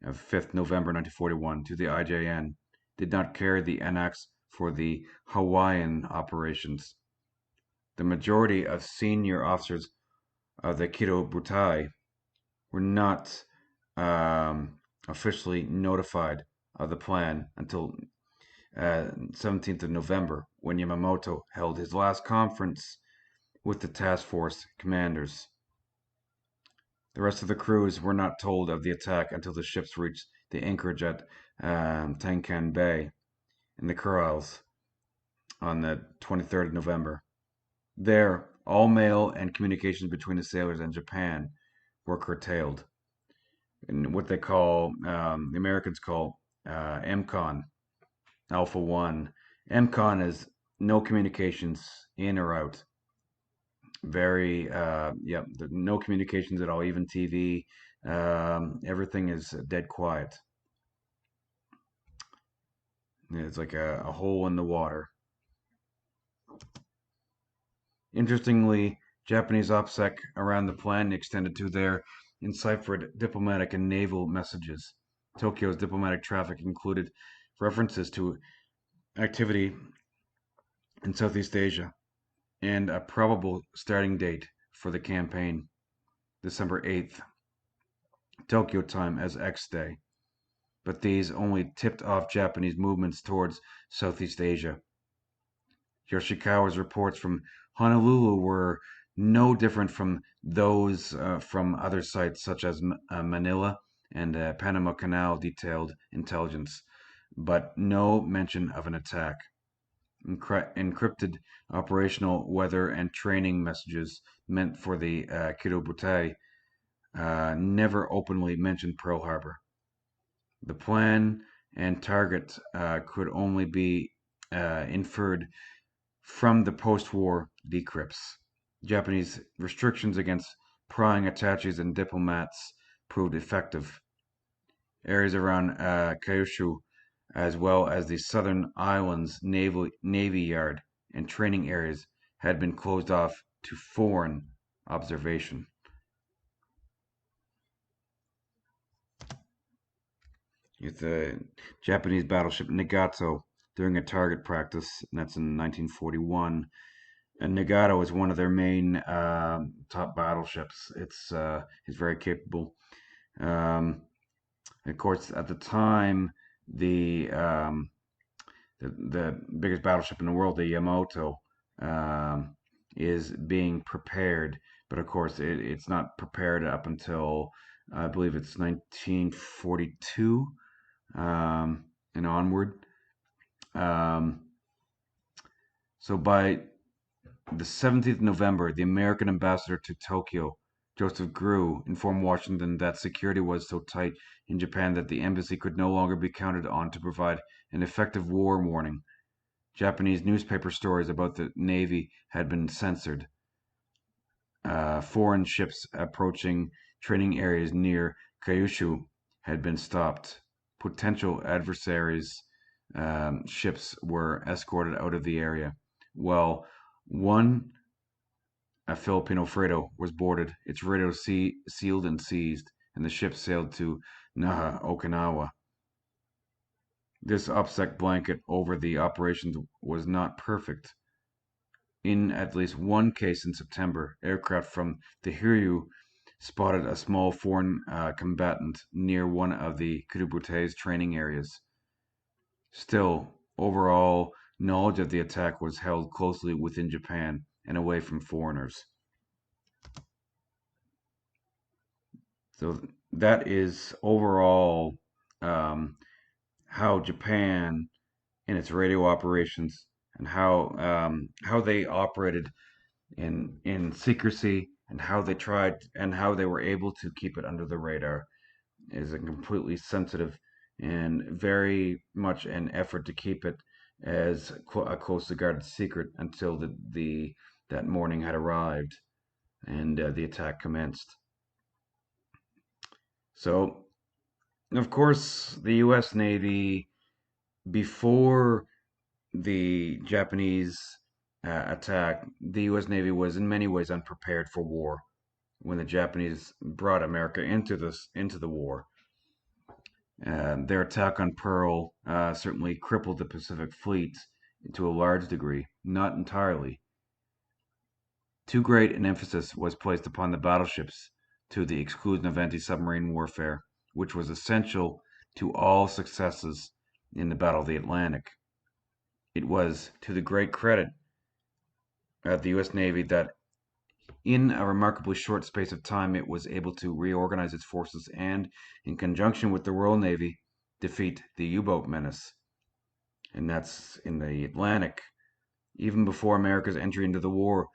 of 5th November 1941 to the IJN did not carry the annex for the Hawaiian operations. The majority of senior officers of the Kitabutai were not officially notified of the plan until 17th of November, when Yamamoto held his last conference with the task force commanders. The rest of the crews were not told of the attack until the ships reached the anchorage at Tankan Bay in the Kurils on the 23rd of November. There, all mail and communications between the sailors and Japan were curtailed. In what they call, the Americans call MCON, Alpha 1. MCON is no communications in or out. Very, yeah, no communications at all, even TV. Everything is dead quiet. It's like a hole in the water. Interestingly, Japanese OPSEC around the plan extended to their enciphered diplomatic and naval messages. Tokyo's diplomatic traffic included references to activity in Southeast Asia and a probable starting date for the campaign, December 8th, Tokyo time as X Day. But these only tipped off Japanese movements towards Southeast Asia. Yoshikawa's reports from Honolulu were no different from those from other sites such as Manila and Panama Canal detailed intelligence, but no mention of an attack. Encrypted operational weather and training messages meant for the Kirubutai never openly mentioned Pearl Harbor. The plan and target could only be inferred from the post-war decrypts. Japanese restrictions against prying attaches and diplomats proved effective. Areas around Kyushu, as well as the southern islands' navy yard and training areas, had been closed off to foreign observation. With the Japanese battleship Nagato during a target practice, and that's in 1941. And Nagato is one of their main top battleships. It's very capable. Um, of course, at the time, the, um, the biggest battleship in the world, the Yamato, is being prepared. But of course, it's not prepared up until I believe it's 1942 and onward. Um, so by the 17th of November, the American ambassador to Tokyo, Joseph Grew, informed Washington that security was so tight in Japan that the embassy could no longer be counted on to provide an effective war warning. Japanese newspaper stories about the Navy had been censored. Foreign ships approaching training areas near Kyushu had been stopped. Potential adversaries' ships were escorted out of the area. Well, one a Filipino freighter was boarded, its radio sealed and seized, and the ship sailed to Naha, Okinawa. This OPSEC blanket over the operations was not perfect. In at least one case in September, aircraft from the Hiryu spotted a small foreign combatant near one of the Kiributei's training areas. Still, overall knowledge of the attack was held closely within Japan and away from foreigners. So that is overall um, how Japan and its radio operations and how they operated in secrecy and how they tried and how they were able to keep it under the radar is a completely sensitive and very much an effort to keep it as a closely guarded secret until the that morning had arrived and the attack commenced. So, of course, the U.S. Navy, before the Japanese attack, the U.S. Navy was in many ways unprepared for war when the Japanese brought America into the war. Their attack on Pearl certainly crippled the Pacific Fleet to a large degree, not entirely. Too great an emphasis was placed upon the battleships to the exclusion of anti-submarine warfare, which was essential to all successes in the Battle of the Atlantic. It was to the great credit of the U.S. Navy that in a remarkably short space of time it was able to reorganize its forces and, in conjunction with the Royal Navy, defeat the U-boat menace. And that's in the Atlantic. Even before America's entry into the war,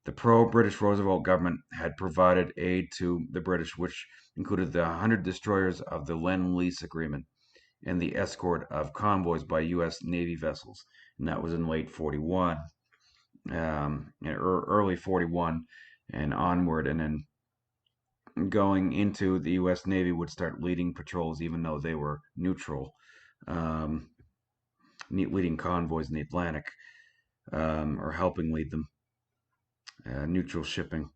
the pro-British Roosevelt government had provided aid to the British, which included the 100 destroyers of the Lend-Lease Agreement and the escort of convoys by U.S. Navy vessels, and that was in late 41. in early 41 and onward, and then going into the U.S. Navy would start leading patrols, even though they were neutral, um, leading convoys in the Atlantic, or helping lead them, neutral shipping.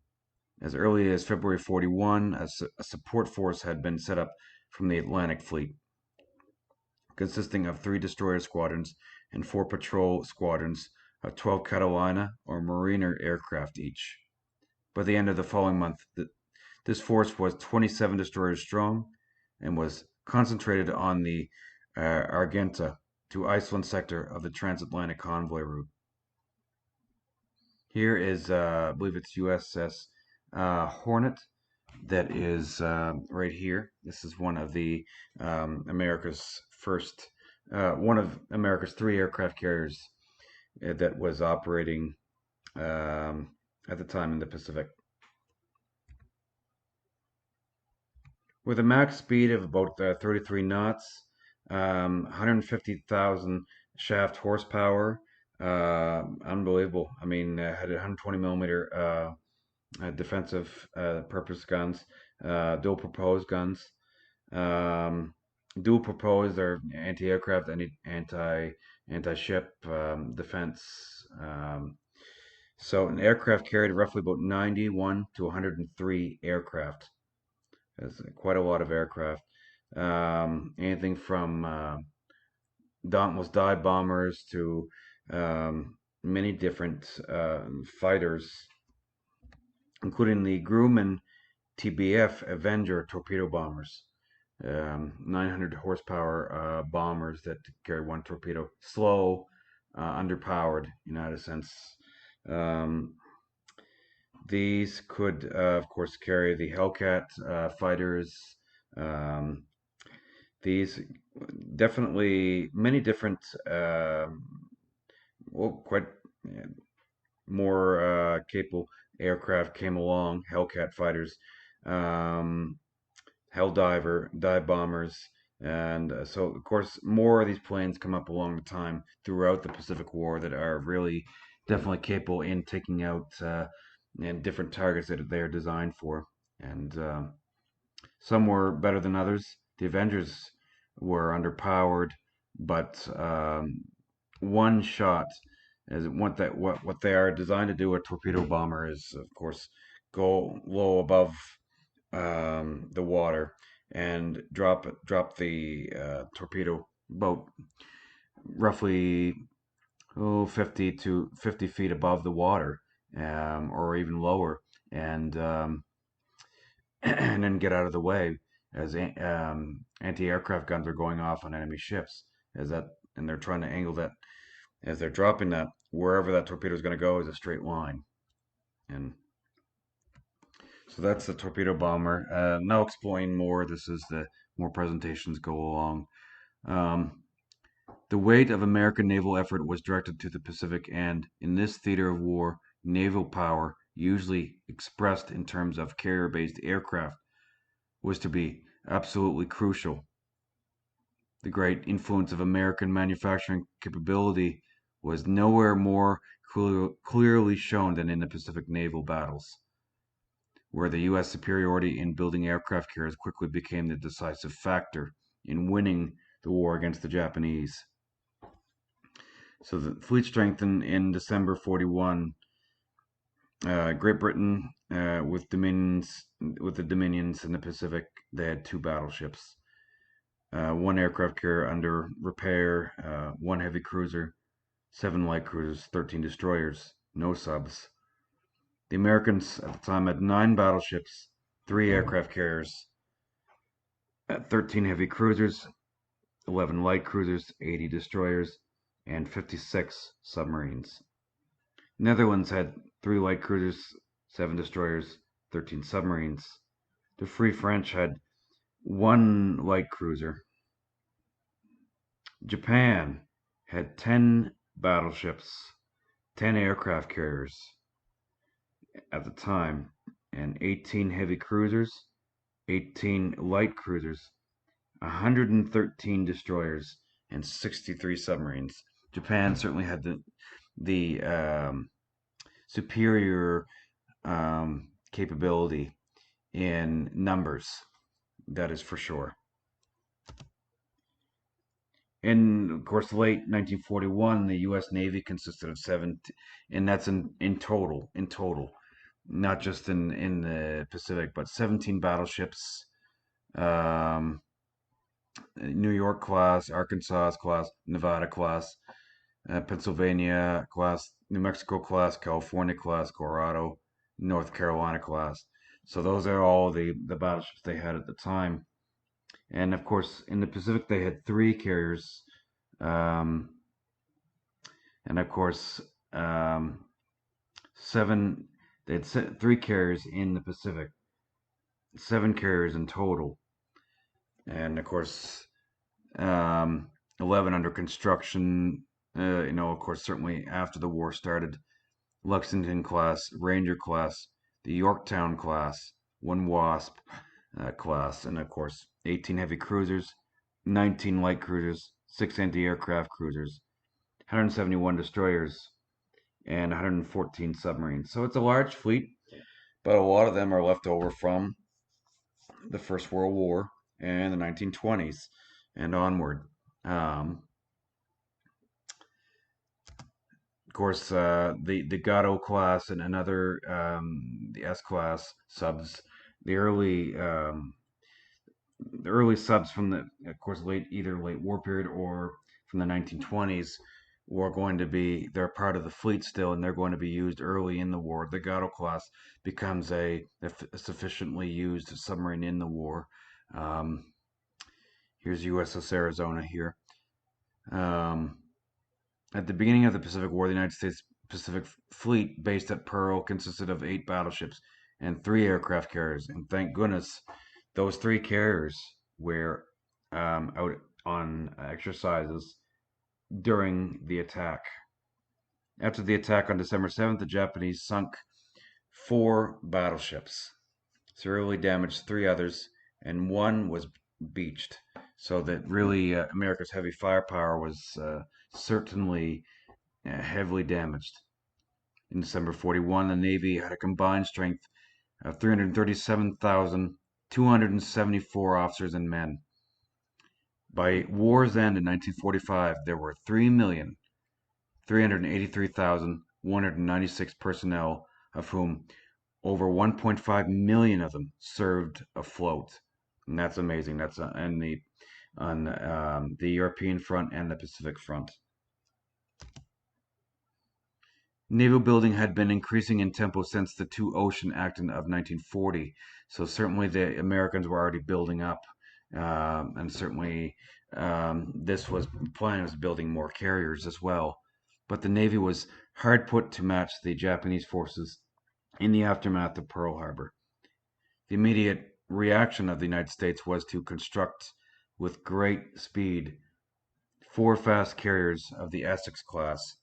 As early as February 41, a support force had been set up from the Atlantic Fleet, consisting of 3 destroyer squadrons and 4 patrol squadrons of 12 Catalina or Mariner aircraft each. By the end of the following month, this force was 27 destroyers strong and was concentrated on the Argenta to Iceland sector of the transatlantic convoy route. Here is, I believe it's USS Hornet that is right here. This is one of the America's first, one of America's 3 aircraft carriers that was operating at the time in the Pacific. With a max speed of about 33 knots, 150,000 shaft horsepower, unbelievable. I mean, had 120 millimeter defensive purpose guns, dual proposed guns. Um, Dual proposed are anti-aircraft, anti-ship defense. So an aircraft carried roughly about 91 to 103 aircraft. That's quite a lot of aircraft. Anything from dauntless dive bombers to many different fighters, including the Grumman TBF Avenger torpedo bombers. 900 horsepower bombers that carry 1 torpedo. Slow, underpowered, in a sense. Um, these could, of course, carry the Hellcat fighters. Um, these definitely many different, well, quite more capable aircraft came along. Hellcat fighters, um, dive bombers, and so of course more of these planes come up along the time throughout the Pacific War that are really definitely capable in taking out and different targets that they are designed for, and some were better than others. The Avengers were underpowered, but one shot is what they are designed to do. A torpedo bomber is, of course, go low above the water and drop the torpedo about roughly 50 feet above the water, or even lower, and and then get out of the way as anti-aircraft guns are going off on enemy ships. As that, and they're trying to angle that as they're dropping that, wherever that torpedo is going to go is a straight line. And so that's the torpedo bomber. Now explain more. This is the more presentations go along. Um, the weight of American naval effort was directed to the Pacific, and in this theater of war, naval power, usually expressed in terms of carrier-based aircraft, was to be absolutely crucial. The great influence of American manufacturing capability was nowhere more clearly shown than in the Pacific naval battles, where the U.S. superiority in building aircraft carriers quickly became the decisive factor in winning the war against the Japanese. So the fleet strengthened in December 41. Great Britain, with the Dominions in the Pacific, they had 2 battleships, 1 aircraft carrier under repair, 1 heavy cruiser, 7 light cruisers, 13 destroyers, no subs. The Americans at the time had 9 battleships, 3 aircraft carriers, 13 heavy cruisers, 11 light cruisers, 80 destroyers, and 56 submarines. Netherlands had 3 light cruisers, 7 destroyers, 13 submarines. The Free French had 1 light cruiser. Japan had 10 battleships, 10 aircraft carriers at the time, and 18 heavy cruisers, 18 light cruisers, 113 destroyers, and 63 submarines. Japan certainly had the superior capability in numbers. That is for sure. In, of course, late 1941, the U.S. Navy consisted of seven, and that's in total, not just in the Pacific, but 17 battleships, um, New York class, Arkansas class, Nevada class, Pennsylvania class, New Mexico class, California class, Colorado, North Carolina class. So those are all the battleships they had at the time. And of course, in the Pacific, they had three carriers. Um, and of course, um, seven, they had three carriers in the Pacific, seven carriers in total. And of course, 11 under construction. Of course, certainly after the war started, Lexington class, Ranger class, the Yorktown class, one Wasp class, and of course, 18 heavy cruisers, 19 light cruisers, six anti-aircraft cruisers, 171 destroyers, and 114 submarines. So it's a large fleet, but a lot of them are left over from the First World War and the 1920s and onward. Um, of course, the Gato class and another the S class subs, the early the early subs from the, of course, late war period or from the 1920s were going to be, they're part of the fleet still, and they're going to be used early in the war. The Gato class becomes a sufficiently used submarine in the war. Um, Here's USS Arizona here. Um, At the beginning of the Pacific War, the United States Pacific Fleet, based at Pearl, consisted of 8 battleships and 3 aircraft carriers. And thank goodness those 3 carriers were out on exercises during the attack. After the attack on December 7th, the Japanese sunk 4 battleships, severely damaged 3 others, and one was beached. So that really America's heavy firepower was certainly heavily damaged. In December 41, the Navy had a combined strength of 337,274 officers and men. By war's end in 1945, there were 3,383,196 personnel, of whom over 1.5 million of them served afloat. And that's amazing. That's on the European front and the Pacific front. Naval building had been increasing in tempo since the Two Ocean Act of 1940, so certainly the Americans were already building up, and certainly this was plan was building more carriers as well. But the Navy was hard put to match the Japanese forces in the aftermath of Pearl Harbor. The immediate reaction of the United States was to construct with great speed 4 fast carriers of the Essex class,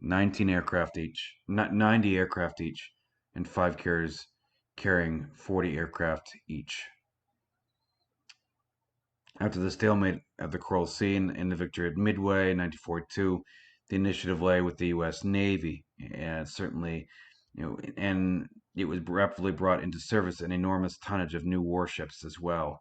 19 aircraft each, 90 aircraft each, and 5 carriers carrying 40 aircraft each. After the stalemate of the Coral Sea and the victory at Midway in 1942, the initiative lay with the U.S. Navy, and certainly, and it was rapidly brought into service an enormous tonnage of new warships as well.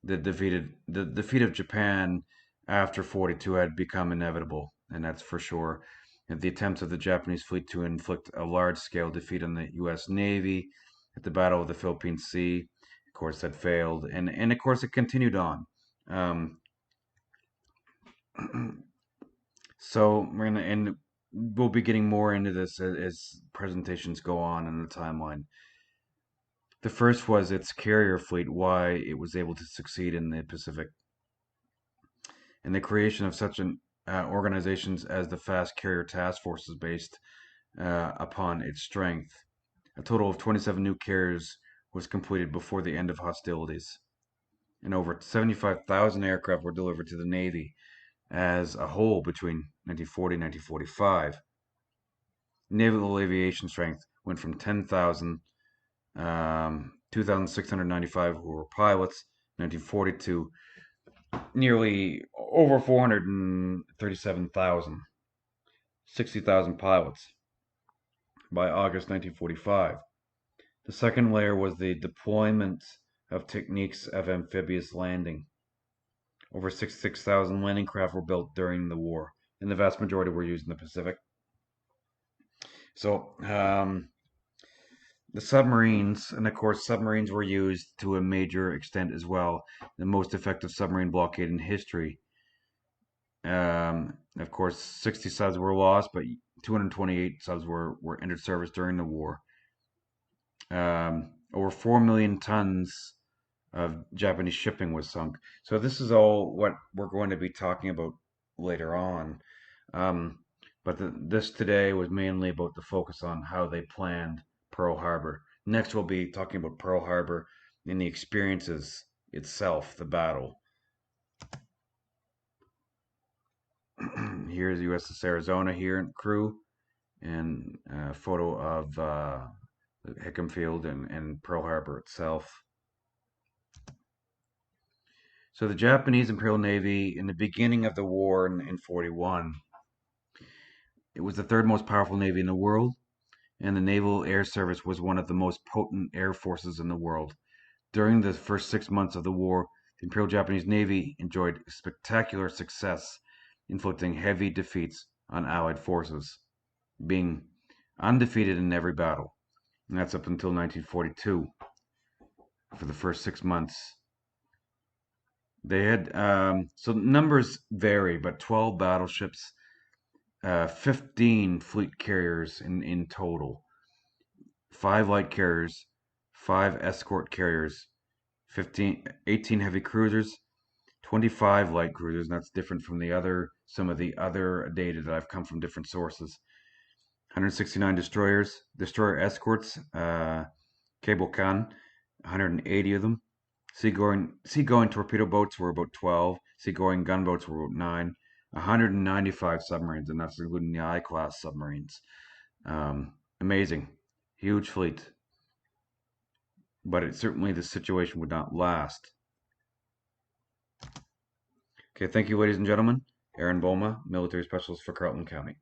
The defeat of Japan after 42 had become inevitable, and that's for sure. And the attempts of the Japanese fleet to inflict a large-scale defeat on the U.S. Navy at the Battle of the Philippine Sea, of course, had failed, and of course it continued on. Um, so we'll be getting more into this as presentations go on in the timeline. The first was its carrier fleet, why it was able to succeed in the Pacific, and the creation of such an organizations as the Fast Carrier Task Force is based upon its strength. A total of 27 new carriers was completed before the end of hostilities, and over 75,000 aircraft were delivered to the Navy as a whole between 1940 and 1945. Naval aviation strength went from 10,000, 2,695 who were pilots, 1942, nearly over 437,000, 60,000 pilots. by August 1945. The second layer was the deployment of techniques of amphibious landing. Over 66,000 landing craft were built during the war, and the vast majority were used in the Pacific. So, the submarines, and of course, submarines were used to a major extent as well. The most effective submarine blockade in history. Of course, 60 subs were lost, but 228 subs were entered service during the war. Over 4 million tons of Japanese shipping was sunk. So this is all what we're going to be talking about later on. Um, but this today was mainly about the focus on how they planned Pearl Harbor. Next, we'll be talking about Pearl Harbor and the experiences itself, the battle. Here's USS Arizona here and crew, and a photo of Hickam Field and Pearl Harbor itself. So the Japanese Imperial Navy in the beginning of the war in 41, it was the third most powerful navy in the world, and the Naval Air Service was one of the most potent air forces in the world. During the first 6 months of the war, the Imperial Japanese Navy enjoyed spectacular success, inflicting heavy defeats on Allied forces, being undefeated in every battle. And that's up until 1942 for the first 6 months. They had, so numbers vary, but 12 battleships, 15 fleet carriers in total, 5 light carriers, 5 escort carriers, 18 heavy cruisers, 25 light cruisers, and that's different from some of the other data that I've come from different sources. 169 destroyers, destroyer escorts, cable can, 180 of them. Seagoing torpedo boats were about 12. Seagoing gunboats were about 9. 195 submarines, and that's including the I-class submarines. Amazing. Huge fleet. But certainly the situation would not last. Okay, thank you, ladies and gentlemen. Aaron Boma, military specialist for Carleton County.